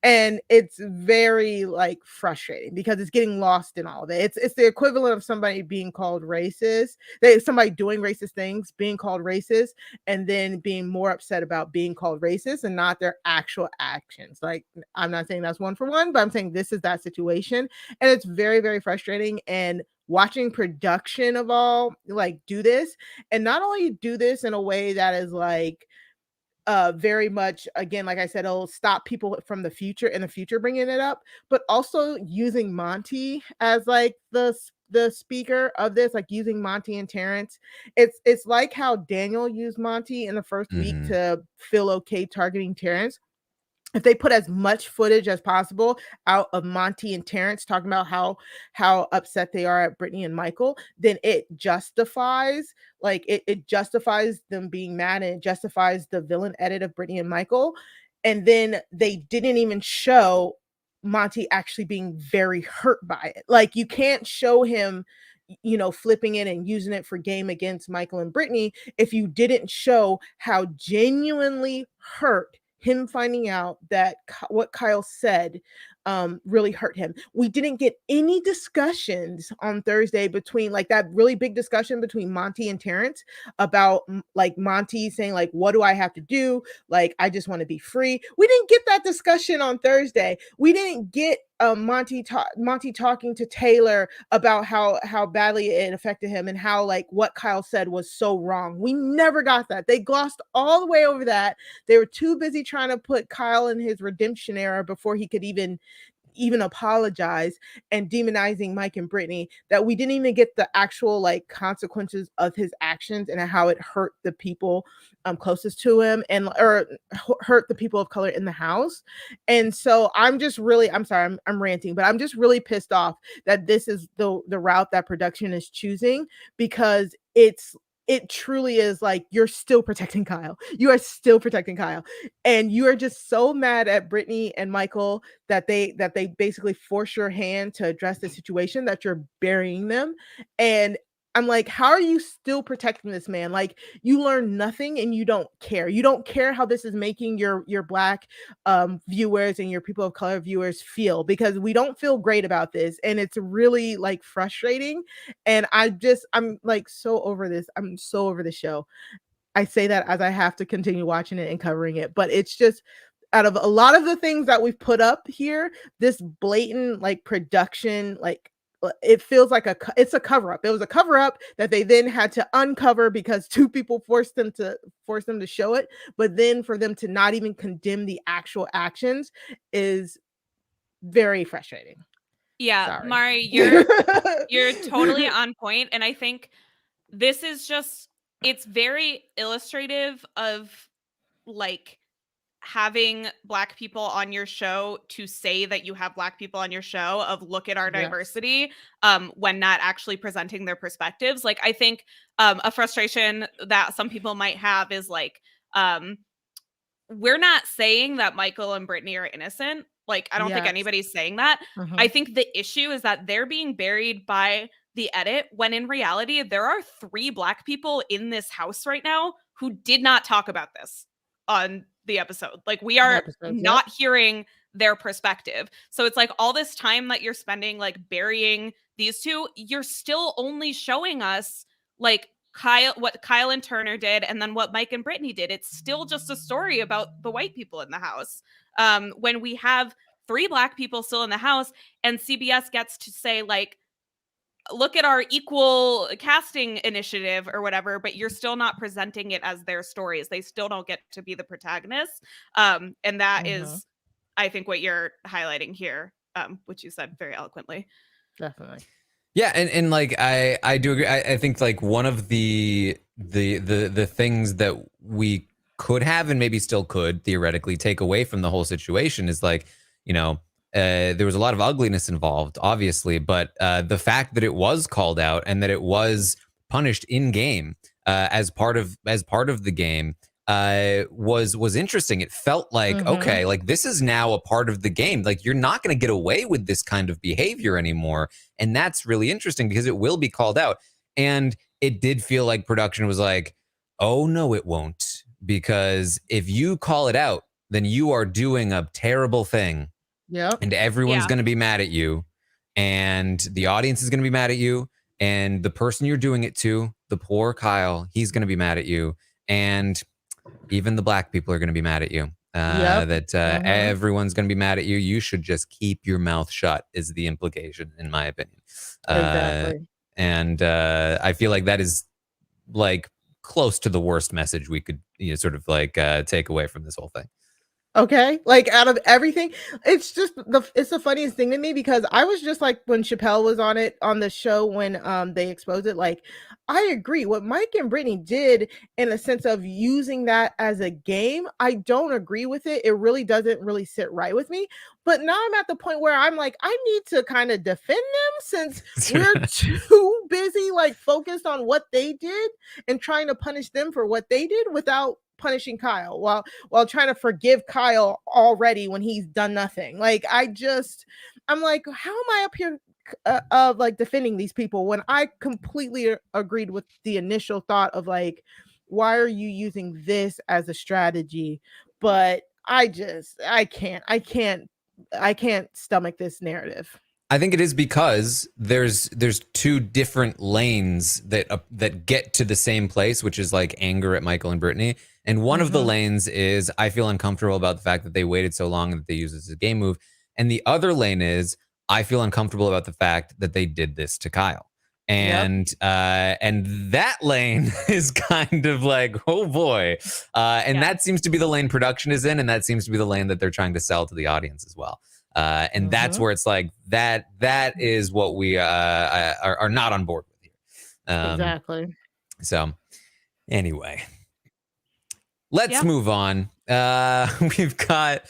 and it's very like frustrating because it's getting lost in all of it. It's the equivalent of somebody being called racist, somebody doing racist things, being called racist, and then being more upset about being called racist and not their actual actions. Like, I'm not saying that's one for one, but I'm saying this is that situation, and it's very, very frustrating. And watching production of all like do this, and not only do this in a way that is like very much, again, like I said, it'll stop people from the future in the future bringing it up, but also using Monty as like the speaker of this, like using Monty and Terrence. It's like how Daniel used Monty in the first week Mhm. to feel okay targeting Terrence. If they put as much footage as possible out of Monty and Terrence talking about how upset they are at Brittany and Michael, then it justifies, like it justifies them being mad, and it justifies the villain edit of Brittany and Michael. And then they didn't even show Monty actually being very hurt by it. Like, you can't show him, flipping it and using it for game against Michael and Brittany if you didn't show how genuinely hurt him finding out that what Kyle said really hurt him. We didn't get any discussions on Thursday between, like, that really big discussion between Monty and Terrence about like Monty saying like, what do I have to do? Like, I just want to be free. We didn't get that discussion on Thursday. We didn't get Monty talking to Taylor about how badly it affected him and how like what Kyle said was so wrong. We never got that. They glossed all the way over that. They were too busy trying to put Kyle in his redemption era before he could even apologize, and demonizing Mike and Brittany, that we didn't even get the actual like consequences of his actions and how it hurt the people closest to him, and or hurt the people of color in the house. And so I'm sorry, I'm ranting, but I'm just really pissed off that this is the route that production is choosing, because it truly is like, you're still protecting Kyle. You are still protecting Kyle. And you are just so mad at Brittany and Michael that they basically force your hand to address the situation, that you're burying them. And I'm like, how are you still protecting this man? Like, you learn nothing and you don't care. You don't care how this is making your black viewers and your people of color viewers feel, because we don't feel great about this. And it's really like frustrating. And I'm like so over this. I'm so over the show. I say that as I have to continue watching it and covering it, but it's just, out of a lot of the things that we've put up here, this blatant like production, like it feels like it's a cover up. It was a cover up that they then had to uncover because two people forced them to show it. But then for them to not even condemn the actual actions is very frustrating. Yeah, Sorry. Mari, you're totally on point, and I think this is just, it's very illustrative of like having black people on your show to say that you have black people on your show, of look at our Yes. diversity, when not actually presenting their perspectives. Like, I think a frustration that some people might have is like, we're not saying that Michael and Brittany are innocent. Like, I don't think Yes. anybody's saying that. Mhm. I think the issue is that they're being buried by the edit, when in reality, there are 3 Black people in this house right now who did not talk about this on the episode. Like, we are not hearing their perspective. So it's like all this time that you're spending like burying these two, you're still only showing us like what Kyle and Turner did, and then what Mike and Brittany did. It's still just a story about the white people in the house. When we have 3 Black people still in the house, and CBS gets to say like, look at our equal casting initiative or whatever, but you're still not presenting it as their stories. They still don't get to be the protagonists. And that is, I think, what you're highlighting here, which you said very eloquently. Definitely. Yeah, and like I do agree. I think like one of the things that we could have and maybe still could theoretically take away from the whole situation is like, there was a lot of ugliness involved, obviously, but the fact that it was called out and that it was punished in game as part of the game was interesting. It felt like, okay, like this is now a part of the game. Like, you're not going to get away with this kind of behavior anymore. And that's really interesting because it will be called out. And it did feel like production was like, oh no, it won't. Because if you call it out, then you are doing a terrible thing. Yep. And everyone's going to be mad at you. And the audience is going to be mad at you. And the person you're doing it to, the poor Kyle, he's going to be mad at you. And even the Black people are going to be mad at you. Everyone's going to be mad at you. You should just keep your mouth shut is the implication, in my opinion. Exactly. And I feel like that is like close to the worst message we could sort of like take away from this whole thing. Okay, like out of everything, it's just it's the funniest thing to me because I was just like when Chappelle was on the show when they exposed it, like I agree what Mike and Brittany did in a sense of using that as a game. I don't agree with it. It really doesn't really sit right with me. But now I'm at the point where I'm like, I need to kind of defend them since we're too busy like focused on what they did and trying to punish them for what they did without punishing Kyle while trying to forgive Kyle already when he's done nothing. Like I'm like, how am I up here of like defending these people when I completely agreed with the initial thought of like, why are you using this as a strategy? But I can't stomach this narrative. I think it is because there's 2 different lanes that get to the same place, which is like anger at Michael and Brittany. And one of the lanes is I feel uncomfortable about the fact that they waited so long and that they used this as a game move. And the other lane is I feel uncomfortable about the fact that they did this to Kyle. And that lane is kind of like, oh boy. That seems to be the lane production is in, and that seems to be the lane that they're trying to sell to the audience as well. And that's where it's like that is what we are not on board with here. Exactly. So anyway, let's move on. We've got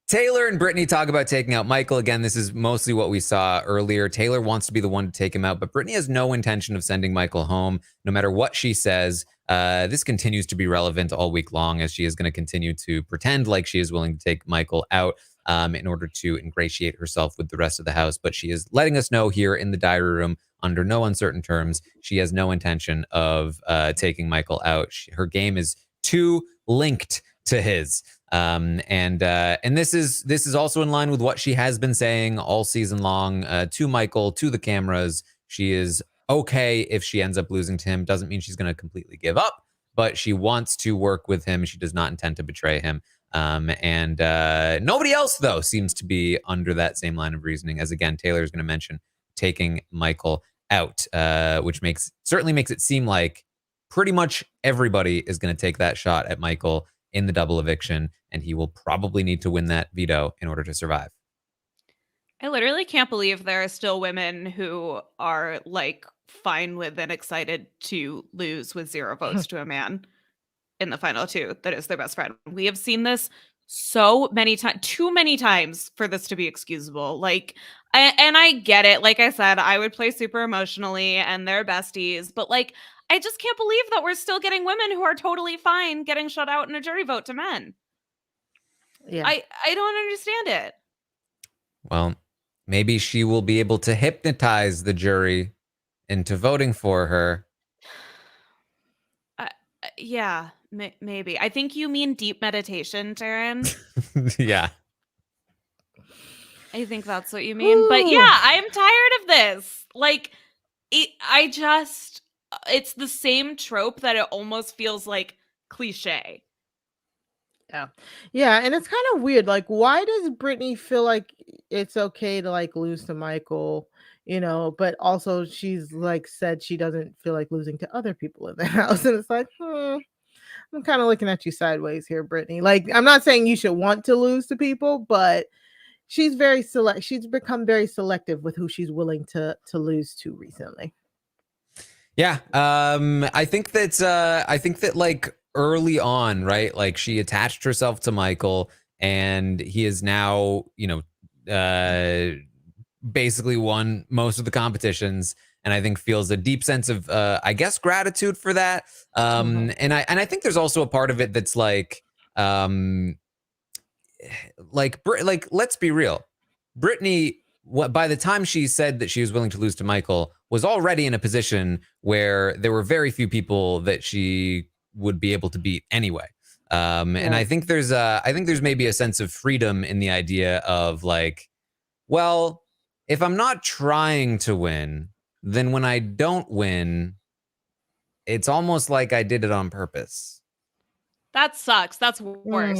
Taylor and Brittany talk about taking out Michael. Again, this is mostly what we saw earlier. Taylor wants to be the one to take him out, but Brittany has no intention of sending Michael home, no matter what she says. This continues to be relevant all week long as she is going to continue to pretend like she is willing to take Michael out in order to ingratiate herself with the rest of the house. But she is letting us know here in the diary room, under no uncertain terms, she has no intention of taking Michael out. Her game is too linked to his. And this is also in line with what she has been saying all season long to Michael, to the cameras. She is okay if she ends up losing to him. Doesn't mean she's going to completely give up, but she wants to work with him. She does not intend to betray him. And nobody else, though, seems to be under that same line of reasoning, as again, Taylor is going to mention taking Michael out, which certainly makes it seem like pretty much everybody is going to take that shot at Michael in the double eviction, and he will probably need to win that veto in order to survive. I literally can't believe there are still women who are like fine with and excited to lose with 0 votes to a man in the final 2 that is their best friend. We have seen this so many times, too many times for this to be excusable. Like, and I get it. Like I said, I would play super emotionally and they're besties, but like, I just can't believe that we're still getting women who are totally fine getting shut out in a jury vote to men. Yeah. I don't understand it. Well, maybe she will be able to hypnotize the jury into voting for her. Yeah, maybe. I think you mean deep meditation, Taran. Yeah. I think that's what you mean. But yeah, I'm tired of this. Like, it's the same trope that it almost feels like cliche. Yeah, and it's kind of weird. Like, why does Brittany feel like it's okay to like lose to Michael, but also she's like said she doesn't feel like losing to other people in the house. And it's like, I'm kind of looking at you sideways here, Brittany. Like, I'm not saying you should want to lose to people, but she's very select. She's become very selective with who she's willing to lose to recently. Yeah. I think that like early on, right? Like she attached herself to Michael, and he is now, basically won most of the competitions, and I think feels a deep sense of I guess gratitude for that. And I think there's also a part of it that's like let's be real. Brittany, by the time she said that she was willing to lose to Michael, was already in a position where there were very few people that she would be able to beat anyway. And I think there's maybe a sense of freedom in the idea of like, well, if I'm not trying to win, then when I don't win, it's almost like I did it on purpose. That sucks. That's worse.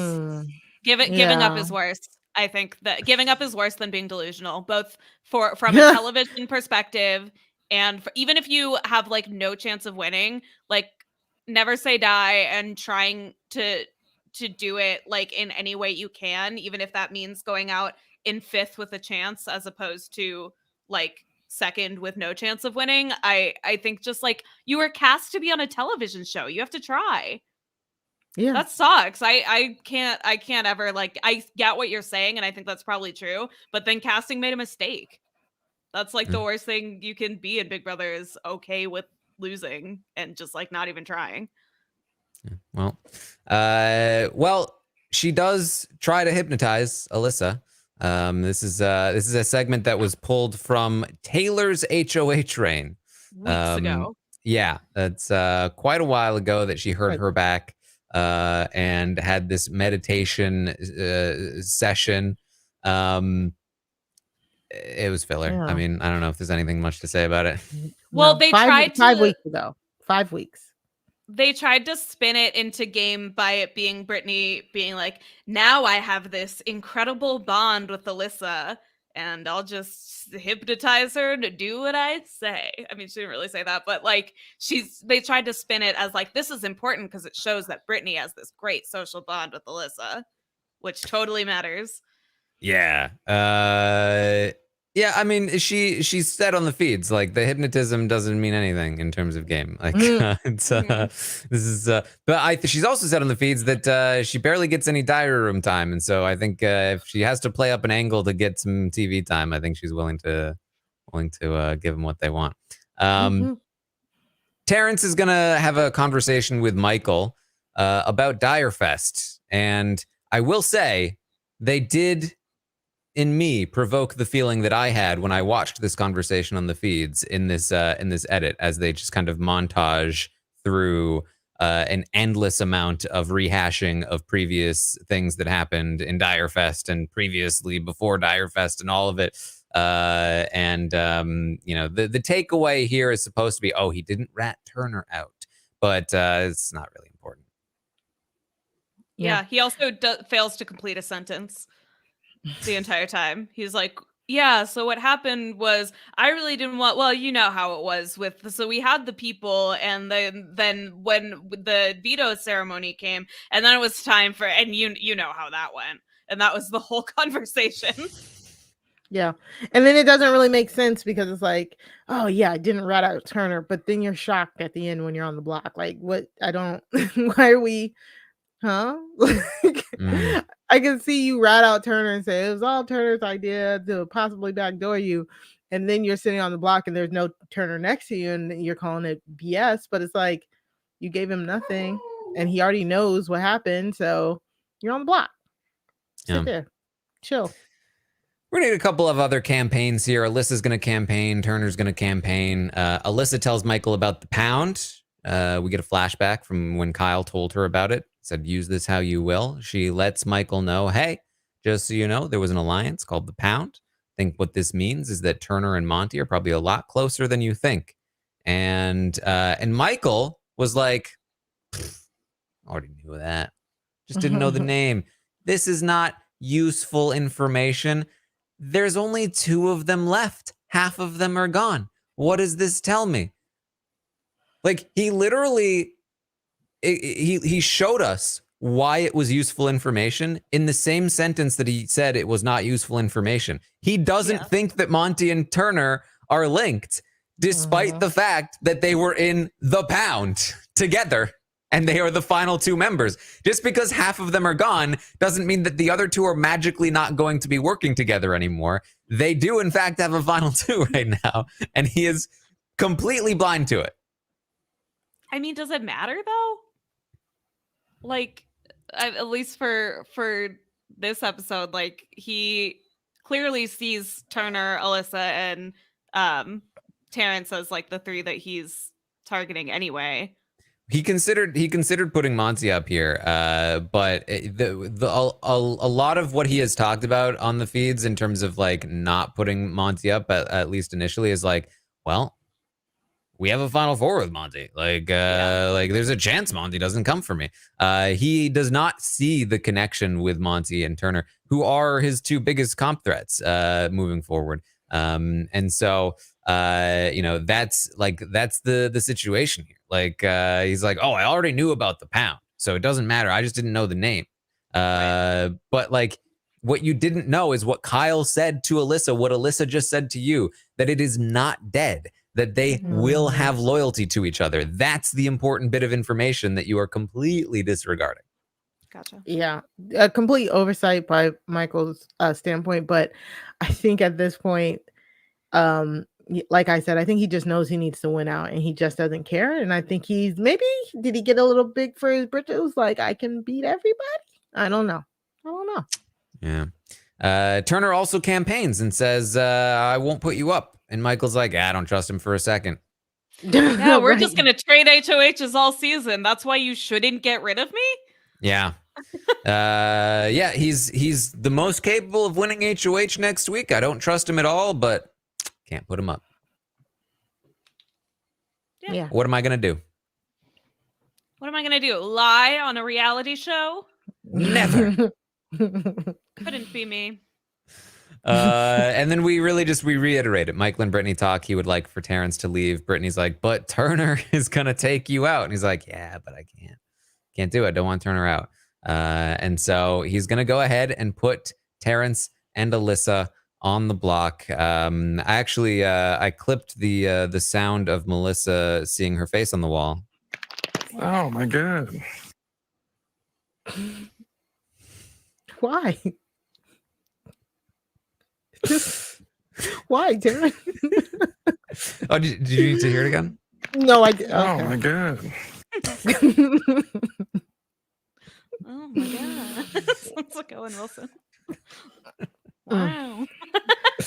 Giving up is worse. I think that giving up is worse than being delusional, both from a television perspective and even if you have like no chance of winning, like never say die and trying to do it like in any way you can, even if that means going out in 5th with a chance as opposed to like 2nd with no chance of winning. I think just like you were cast to be on a television show, you have to try. Yeah, that sucks. I can't ever like, I get what you're saying and I think that's probably true, but then casting made a mistake. That's like the worst thing you can be in Big Brother, is okay with losing and just like not even trying. Well, she does try to hypnotize Alyssa. This is a segment that was pulled from Taylor's HOH reign Weeks ago. Yeah, that's quite a while ago that she heard her back and had this meditation session. It was filler. Yeah. I mean, I don't know if there's anything much to say about it. Well, they tried 5 weeks ago. 5 weeks. They tried to spin it into game by it being Brittany being like, now I have this incredible bond with Alyssa and I'll just hypnotize her to do what I say. I mean, she didn't really say that, but like they tried to spin it as like, this is important because it shows that Brittany has this great social bond with Alyssa, which totally matters. Yeah. Yeah, I mean, she's said on the feeds, like the hypnotism doesn't mean anything in terms of game. Like this is but she's also said on the feeds that she barely gets any diary room time, and so I think if she has to play up an angle to get some TV time, I think she's willing to give them what they want. Terrence is gonna have a conversation with Michael about Direfest, and I will say they did, in me, provoke the feeling that I had when I watched this conversation on the feeds in this edit, as they just kind of montage through an endless amount of rehashing of previous things that happened in Direfest and previously before Direfest and all of it. The takeaway here is supposed to be, oh, he didn't rat Turner out, but it's not really important. Yeah, he also fails to complete a sentence the entire time. He's like, yeah, so what happened was I really didn't want, well, you know how it was so we had the people, and then when the veto ceremony came, and then it was time for, and you know how that went, and that was the whole conversation. Yeah, and then it doesn't really make sense because it's like, oh yeah, I didn't rat out Turner, but then you're shocked at the end when you're on the block. Like, what? I don't. Why are we? Huh? I can see you rat out Turner and say it was all Turner's idea to possibly backdoor you, and then you're sitting on the block and there's no Turner next to you and you're calling it BS. But it's like you gave him nothing and he already knows what happened, so you're on the block. Sit there, chill. We're gonna need a couple of other campaigns here. Alyssa's gonna campaign. Turner's gonna campaign. Alyssa tells Michael about the pound. We get a flashback from when Kyle told her about it. Said, use this how you will. She lets Michael know, hey, just so you know, there was an alliance called the Pound. I think what this means is that Turner and Monty are probably a lot closer than you think. And Michael was like, already knew that. Just didn't know the name. This is not useful information. There's only 2 of them left. Half of them are gone. What does this tell me? Like, he literally, he showed us why it was useful information in the same sentence that he said it was not useful information. He doesn't think that Monty and Turner are linked, despite the fact that they were in the Pound together. And they are the final 2 members. Just because half of them are gone doesn't mean that the other 2 are magically not going to be working together anymore. They do, in fact, have a final 2 right now. And he is completely blind to it. I mean, does it matter, though? Like, at least for this episode, like, he clearly sees Turner, Alyssa, and Terrence as, like, the 3 that he's targeting anyway. He considered putting Monty up here, but a lot of what he has talked about on the feeds in terms of like not putting Monty up at least initially is like, well, we have a final 4 with Monty. Like there's a chance Monty doesn't come for me. He does not see the connection with Monty and Turner, who are his 2 biggest comp threats moving forward. And so that's the situation here. Like he's like, oh, I already knew about the Pound, so it doesn't matter. I just didn't know the name. But like, what you didn't know is what Kyle said to Alyssa, what Alyssa just said to you, that it is not dead, that they will have loyalty to each other. That's the important bit of information that you are completely disregarding. Gotcha. Yeah, a complete oversight by Michael's standpoint, but I think at this point, like I said, I think he just knows he needs to win out, and he just doesn't care. And I think did he get a little big for his britches? Like, I can beat everybody. I don't know. Yeah. Turner also campaigns and says, I won't put you up. And Michael's like, I don't trust him for a second. Yeah, we're just gonna trade HOHs all season. That's why you shouldn't get rid of me. Yeah. Yeah, he's the most capable of winning HOH next week. I don't trust him at all, but can't put him up. Yeah. What am I gonna do? What am I gonna do? Lie on a reality show? Never. Couldn't be me. And then we reiterate it. Michael and Brittany talk. He would like for Terrence to leave. Brittany's like, but Turner is gonna take you out. And he's like, yeah, but I can't do it. Don't want Turner out. And so he's gonna go ahead and put Terrence and Alyssa on the block. I clipped the sound of Melissa seeing her face on the wall. Oh my god. Why? Why, Darren? Oh, did you need to hear it again? No, I did. Oh my god. Oh my god. What's going, Wilson? Wow.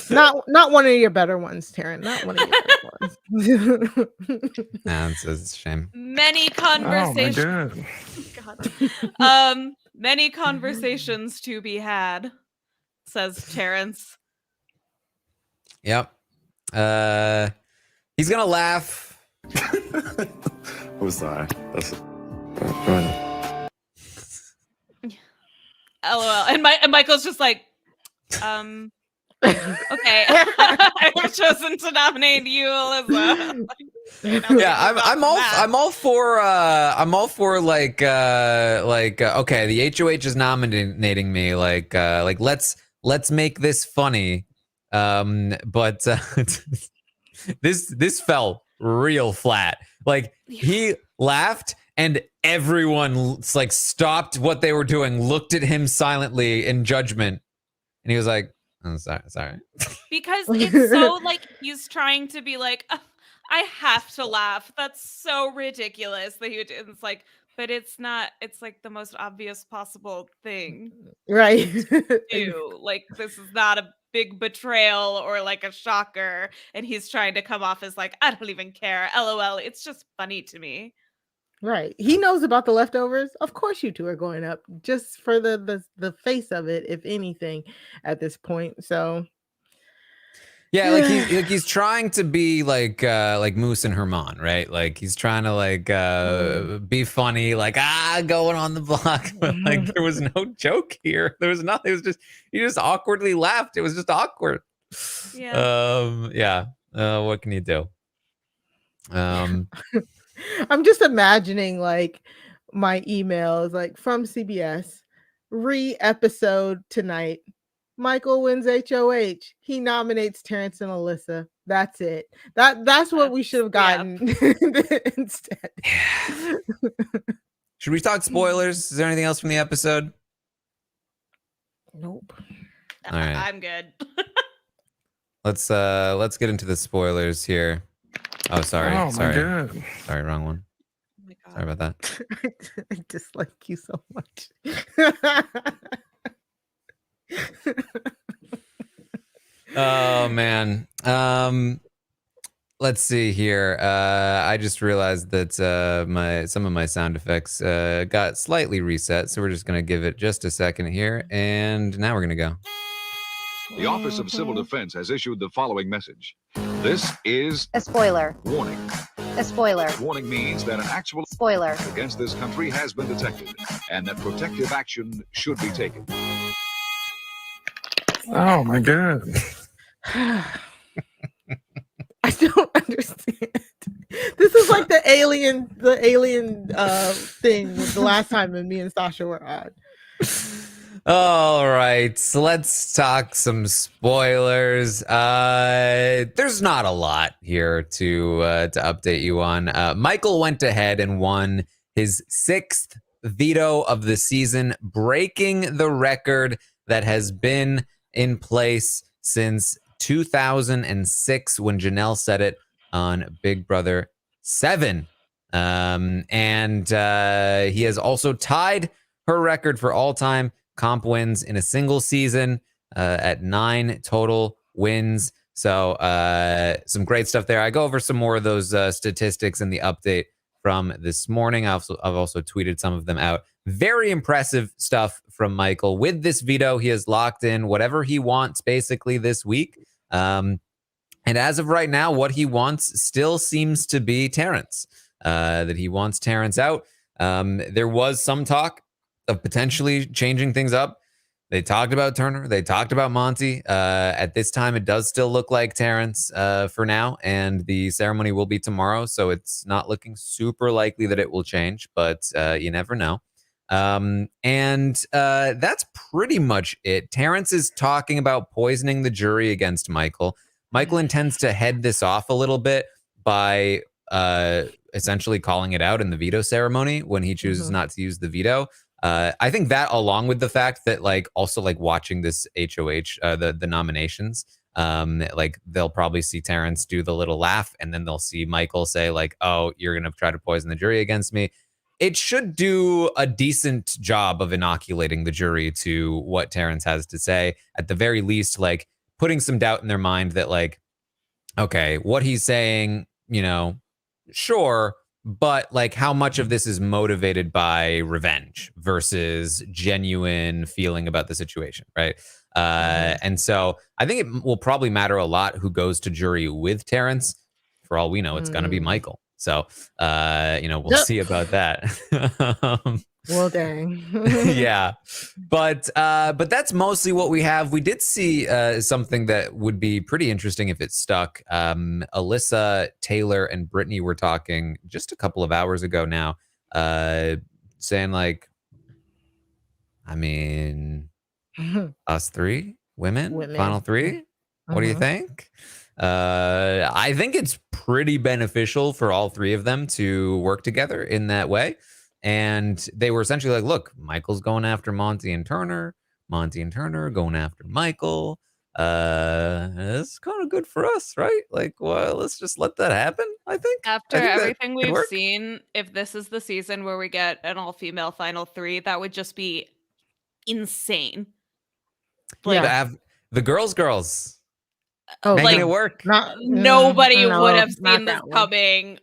Not one of your better ones, Taryn. Not one of your better ones. Nah, it's a shame. Many Oh my conversations. god. God. Many conversations to be had, says Terrence. Yep. He's gonna laugh. I'm sorry. That's go ahead. LOL. And Michael's just like, okay. I've chosen to nominate you, Alyssa. Yeah, I'm all for like okay, the HOH is nominating me, like let's make this funny. But this fell real flat. Like, he laughed and everyone like stopped what they were doing, looked at him silently in judgment, and he was like, "I'm sorry." Because it's so like he's trying to be like, I have to laugh. That's so ridiculous that he would. It's like, but it's not. It's like the most obvious possible thing Right. to do. Like, this is not a big betrayal or like a shocker, and he's trying to come off as like, I don't even care, LOL. It's just funny to me. Right. He knows about the leftovers. Of course you two are going up just for the face of it, if anything, at this point. So Yeah, like he's trying to be like Moose and Herman, right? Like he's trying to like be funny, like going on the block, but like there was no joke here. There was nothing. It was just you just awkwardly laughed. It was just awkward. Yeah. What can you do? I'm just imagining like my emails like from CBS, re-episode tonight. Michael wins HOH. He nominates Terrence and Alyssa. That's it. That's what we should have gotten instead. Should we talk spoilers? Is there anything else from the episode? Nope. All right. I'm good. Let's get into the spoilers here. Oh, sorry. Oh my sorry. God. Sorry, wrong one. Oh my God. Sorry about that. I dislike you so much. Oh man. Let's see here. I just realized that some of my sound effects got slightly reset, so we're just gonna give it just a second here, and now we're gonna go. The Office of Civil Defense has issued the following message. This is A spoiler. warning. A spoiler. Warning means that an actual Spoiler. against this country has been detected and that protective action should be taken. Oh my God. I don't understand. This is like the alien thing the last time that me and Sasha were on. All right, so let's talk some spoilers. There's not a lot here to update you on. Michael went ahead and won his 6th veto of the season, breaking the record that has been in place since 2006 when Janelle said it on Big Brother 7. And he has also tied her record for all-time comp wins in a single season at 9 total wins. So some great stuff there. I go over some more of those statistics in the update from this morning. I've also tweeted some of them out. Very impressive stuff from Michael. With this veto, he has locked in whatever he wants basically this week. And as of right now, what he wants still seems to be Terrence, that he wants Terrence out. There was some talk of potentially changing things up. They talked about Turner. They talked about Monty. At this time, it does still look like Terrence for now, and the ceremony will be tomorrow, so it's not looking super likely that it will change, but you never know. And that's pretty much it. Terrence is talking about poisoning the jury against Michael. Michael intends to head this off a little bit by essentially calling it out in the veto ceremony when he chooses not to use the veto. I think that, along with the fact that also watching this HOH, the nominations, like they'll probably see Terrence do the little laugh, and then they'll see Michael say oh, you're going to try to poison the jury against me. It should do a decent job of inoculating the jury to what Terrence has to say. At the very least, putting some doubt in their mind that okay, what he's saying, sure, but how much of this is motivated by revenge versus genuine feeling about the situation, right? And so I think it will probably matter a lot who goes to jury with Terrence. For all we know, it's going to be Michael. So, we'll see about that. Well, dang. Yeah, but that's mostly what we have. We did see something that would be pretty interesting if it stuck. Alyssa, Taylor, and Brittany were talking just a couple of hours ago now, saying us 3 women, final 3. What do you think? I think it's pretty beneficial for all 3 of them to work together in that way. And they were essentially look, Michael's going after Monty and Turner going after Michael. It's kind of good for us, right? Well, let's just let that happen, I think. After I think everything could we've work. seen, if this is the season where we get an all-female final 3, that would just be insane. To have The girls. Oh, Making like, it work. not Nobody would have not seen this that one. coming.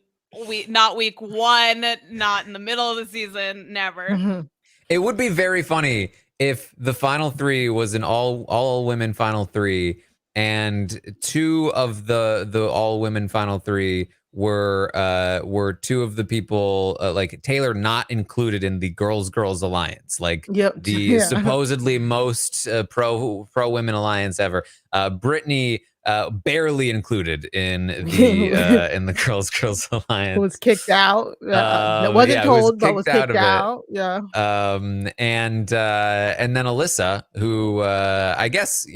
Not week 1, not in the middle of the season, never. Mhm. It would be very funny if the final 3 was an all women final 3, and 2 of the all women final 3 were 2 of the people like Taylor not included in the girls alliance, like Yep. the Yeah. supposedly most pro women alliance ever. Brittany barely included in the girls alliance. Who was kicked out. That wasn't Yeah, who was told, but was kicked out kicked of it. out. Yeah. And then Alyssa, who I guess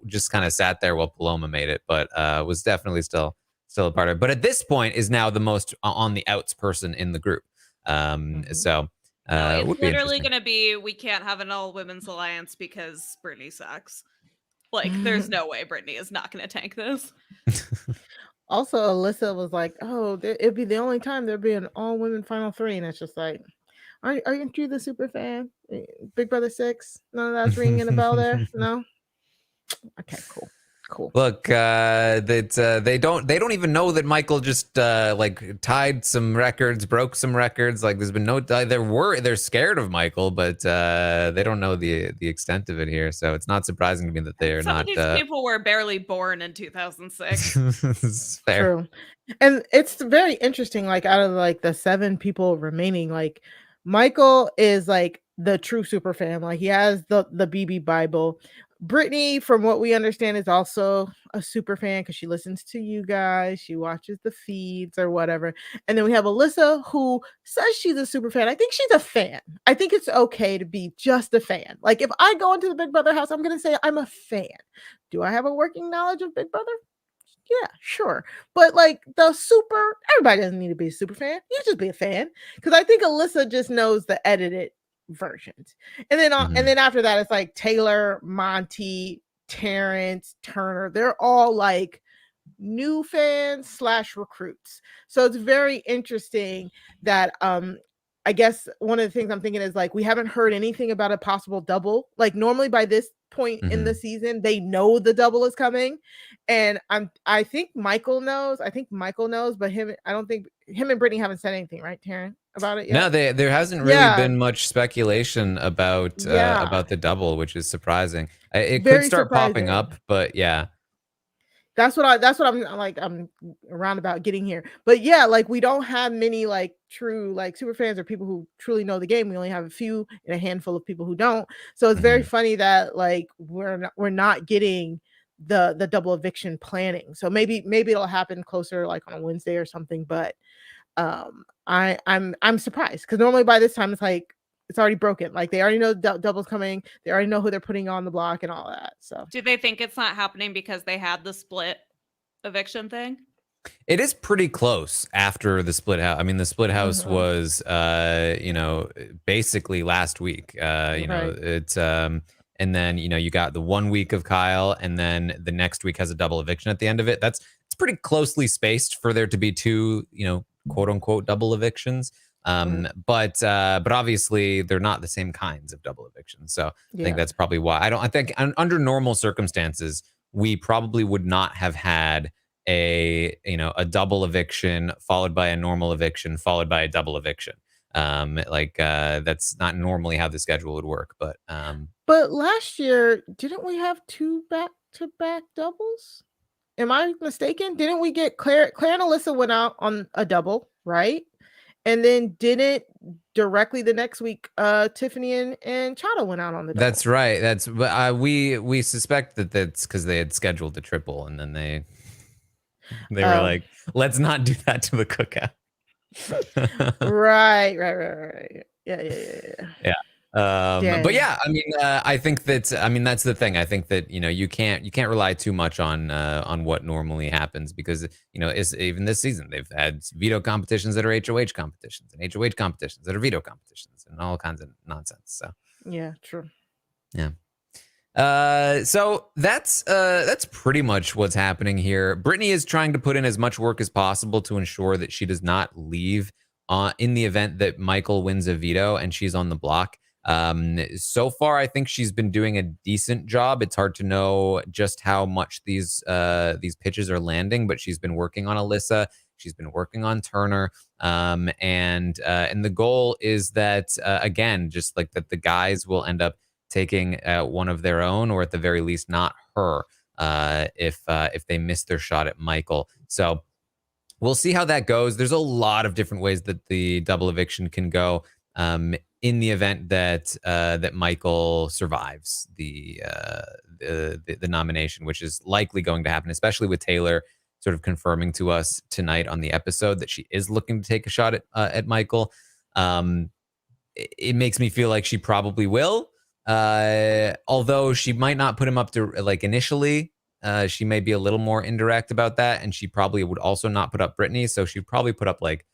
just kind of sat there while Paloma made it, but was definitely still a part of it. But at this point, is now the most on the outs person in the group. So No, it it's would be literally interesting. going to be, we can't have an all women's alliance because Brittany sucks. Like, there's no way Brittany is not going to tank this. Also, Alyssa was like, "Oh, it'd be the only time there'd be an all-women final 3," and it's just like, aren't you the super fan? Big Brother 6? None of that's ringing a bell there. No. Okay, cool. Look, they don't even know that Michael just like tied some records, broke some records. Like there's been no they're scared of Michael, but they don't know the extent of it here. So it's not surprising to me that they're Some not. of these people were barely born in 2006. It's fair. True. And it's very interesting, like out of like the 7 people remaining, like Michael is like the true super fan. Like he has the BB Bible. Brittany, from what we understand, is also a super fan because she listens to you guys, she watches the feeds or whatever. And then we have Alyssa, who says she's a super fan. I think she's a fan. I think it's okay to be just a fan. Like if I go into the Big Brother house, I'm gonna say I'm a fan. Do I have a working knowledge of Big Brother? Yeah, sure. But like everybody doesn't need to be a super fan. You just be a fan. Because I think Alyssa just knows the edited versions. And then and then after that, it's like Taylor, Monty, Terrence, Turner. They're all like new fans / recruits. So it's very interesting that I guess one of the things I'm thinking is like we haven't heard anything about a possible double. Like normally by this point in the season, they know the double is coming. And I think Michael knows. But I don't think him and Brittany haven't said anything, right, Taran, about it yet? No, there hasn't really been much speculation about the double, which is surprising. It Very could start popping surprising. up, but yeah. That's what I'm like. I'm around about getting here, but yeah, like we don't have many like true like super fans or people who truly know the game. We only have a few and a handful of people who don't. So it's very funny that like we're not getting the double eviction planning. So maybe it'll happen closer, like on a Wednesday or something. But I'm surprised because normally by this time it's like it's already broken. Like they already know double's coming. They already know who they're putting on the block and all that. So Do they think it's not happening because they had the split eviction thing? It is pretty close after the split house. I mean, the split house was, basically last week. It's and then you got the 1 week of Kyle, and then the next week has a double eviction at the end of it. It's pretty closely spaced for there to be 2, quote unquote double evictions. But obviously they're not the same kinds of double evictions. So I think that's probably why. I think under normal circumstances, we probably would not have had a double eviction followed by a normal eviction followed by a double eviction. That's not normally how the schedule would work. But last year, didn't we have 2 back-to-back doubles? Am I mistaken? Didn't we get Claire and Alyssa went out on a double, right? And then didn't directly the next week, Tiffany and Chada went out on the double. That's right. But we suspect that that's because they had scheduled the triple, and then they were like, let's not do that to the cookout. Right. Yeah. But yeah, I mean, I think that's the thing. I think that you can't rely too much on what normally happens because even this season they've had veto competitions that are HOH competitions and HOH competitions that are veto competitions and all kinds of nonsense. So yeah, true. Yeah. So that's pretty much what's happening here. Brittany is trying to put in as much work as possible to ensure that she does not leave in the event that Michael wins a veto and she's on the block. So far, I think she's been doing a decent job. It's hard to know just how much these pitches are landing, but she's been working on Alyssa. She's been working on Turner, and the goal is that again, just like that, the guys will end up taking one of their own, or at the very least, not her, if they miss their shot at Michael. So we'll see how that goes. There's a lot of different ways that the double eviction can go. In the event that that Michael survives the nomination, which is likely going to happen, especially with Taylor sort of confirming to us tonight on the episode that she is looking to take a shot at Michael. It makes me feel like she probably will, although she might not put him up to like initially. She may be a little more indirect about that, and she probably would also not put up Brittany, so she'd probably put up like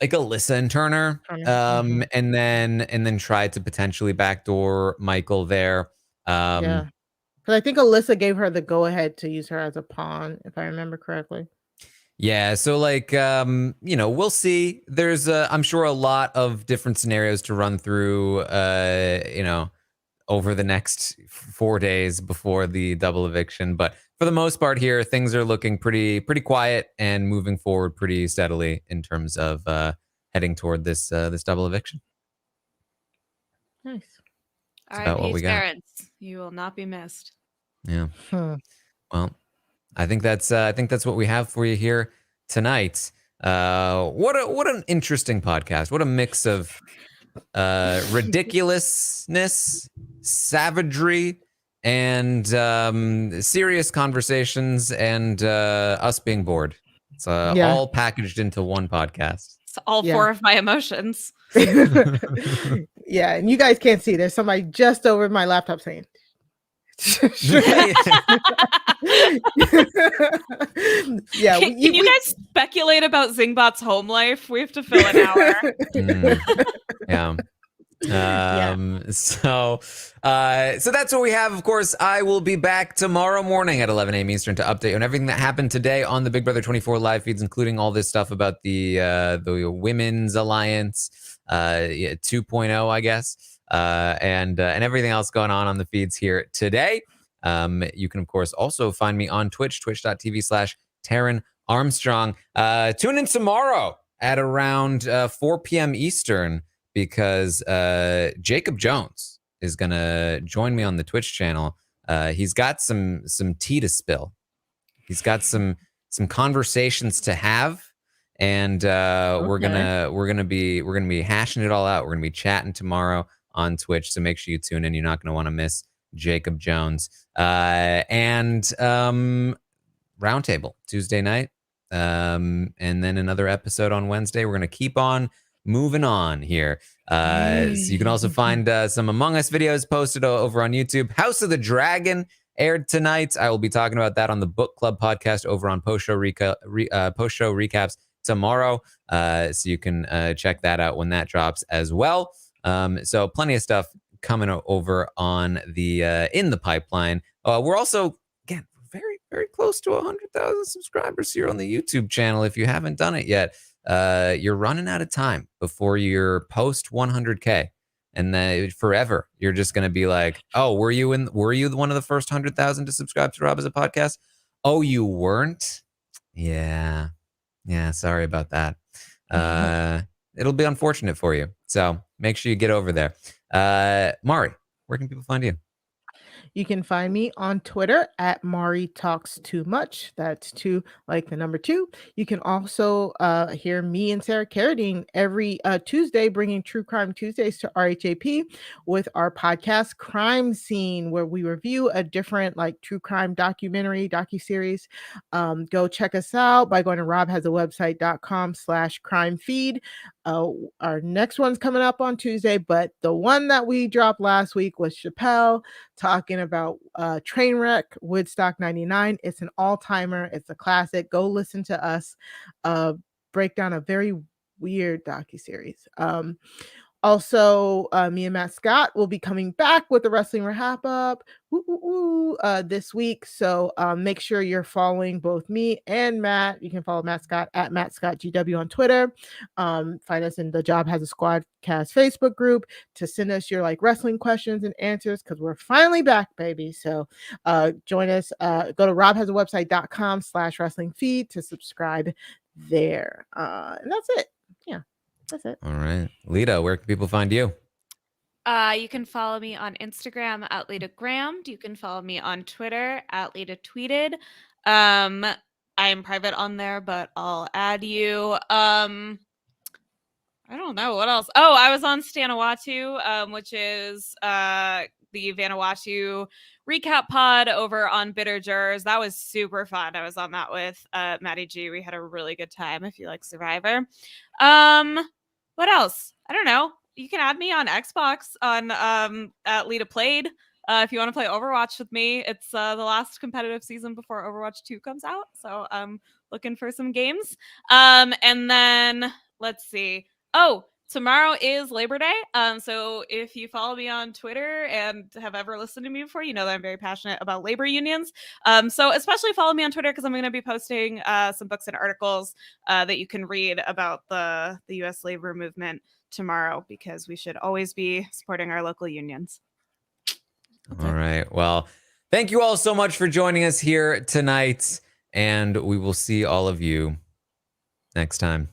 Alyssa and Turner, and then try to potentially backdoor Michael there. Yeah, because I think Alyssa gave her the go ahead to use her as a pawn, if I remember correctly. Yeah, so like we'll see. There's I'm sure a lot of different scenarios to run through over the next 4 days before the double eviction, but for the most part here, things are looking pretty quiet and moving forward pretty steadily in terms of heading toward this double eviction. Nice. That's about what we got. Parents, you will not be missed. Yeah. Well, I think that's what we have for you here tonight. What an interesting podcast. What a mix of ridiculousness, savagery, and serious conversations, and us being bored. It's all packaged into one podcast. It's all four of my emotions. Yeah, and you guys can't see. There's somebody just over my laptop saying. Yeah. Can you guys speculate about Zingbot's home life? We have to fill an hour. So that's what we have. Of course, I will be back tomorrow morning at 11 a.m. Eastern to update on everything that happened today on the Big Brother 24 live feeds, including all this stuff about the Women's Alliance 2.0, I guess, and everything else going on the feeds here today. You can, of course, also find me on Twitch, twitch.tv/Taran Armstrong. Tune in tomorrow at around 4 p.m. Eastern, because Jacob Jones is going to join me on the Twitch channel. He's got some tea to spill. He's got some conversations to have, and we're gonna be hashing it all out. We're gonna be chatting tomorrow on Twitch, so make sure you tune in. You're not gonna want to miss Jacob Jones. And Roundtable Tuesday night, and then another episode on Wednesday. We're gonna keep on moving on here. So you can also find some Among Us videos posted over on YouTube. House of the Dragon aired tonight. I will be talking about that on the Book Club podcast over on post show recaps tomorrow. So you can check that out when that drops as well. So plenty of stuff coming over on the in the pipeline. We're also, again, very, very close to 100,000 subscribers here on the YouTube channel. If you haven't done it yet, you're running out of time before you're post 100K, and then forever you're just going to be like, oh, were you one of the first 100,000 to subscribe to Rob as a podcast? Oh, you weren't? Yeah, sorry about that. It'll be unfortunate for you, so make sure you get over there. Mari, where can people find you? You can find me on Twitter at Mari Talks Too Much. That's 2 like the number 2. You can also hear me and Sarah Carradine every Tuesday, bringing True Crime Tuesdays to RHAP with our podcast Crime Scene, where we review a different true crime docuseries. Go check us out by going to robhasawebsite.com/crime feed. Our next one's coming up on Tuesday, but the one that we dropped last week was Chappelle talking about Trainwreck Woodstock 99. It's an all-timer. It's a classic. Go listen to us break down a very weird docuseries. Also, me and Matt Scott will be coming back with the Wrestling Wrap Up this week. So make sure you're following both me and Matt. You can follow Matt Scott at Matt Scott GW on Twitter. Find us in the Job Has a Squad Cast Facebook group to send us your like wrestling questions and answers because we're finally back, baby. So join us. Go to robhasawebsite.com/wrestling feed to subscribe there. And that's it. Yeah. That's it. All right. Lita, where can people find you? You can follow me on Instagram at Lita Grammed. You can follow me on Twitter at Lita Tweeted. I am private on there, but I'll add you. I don't know what else. Oh, I was on Stanawatu, which is the Vanuatu recap pod over on Bitter Jurors. That was super fun. I was on that with Maddie G. We had a really good time if you like Survivor. What else? I don't know. You can add me on Xbox on at Lita Played. If you want to play Overwatch with me, it's the last competitive season before Overwatch 2 comes out. So I'm looking for some games. And then let's see. Oh, tomorrow is Labor Day. So if you follow me on Twitter and have ever listened to me before, you know that I'm very passionate about labor unions. So especially follow me on Twitter because I'm going to be posting some books and articles that you can read about the U.S. labor movement tomorrow because we should always be supporting our local unions. All right. Well, thank you all so much for joining us here tonight, and we will see all of you next time.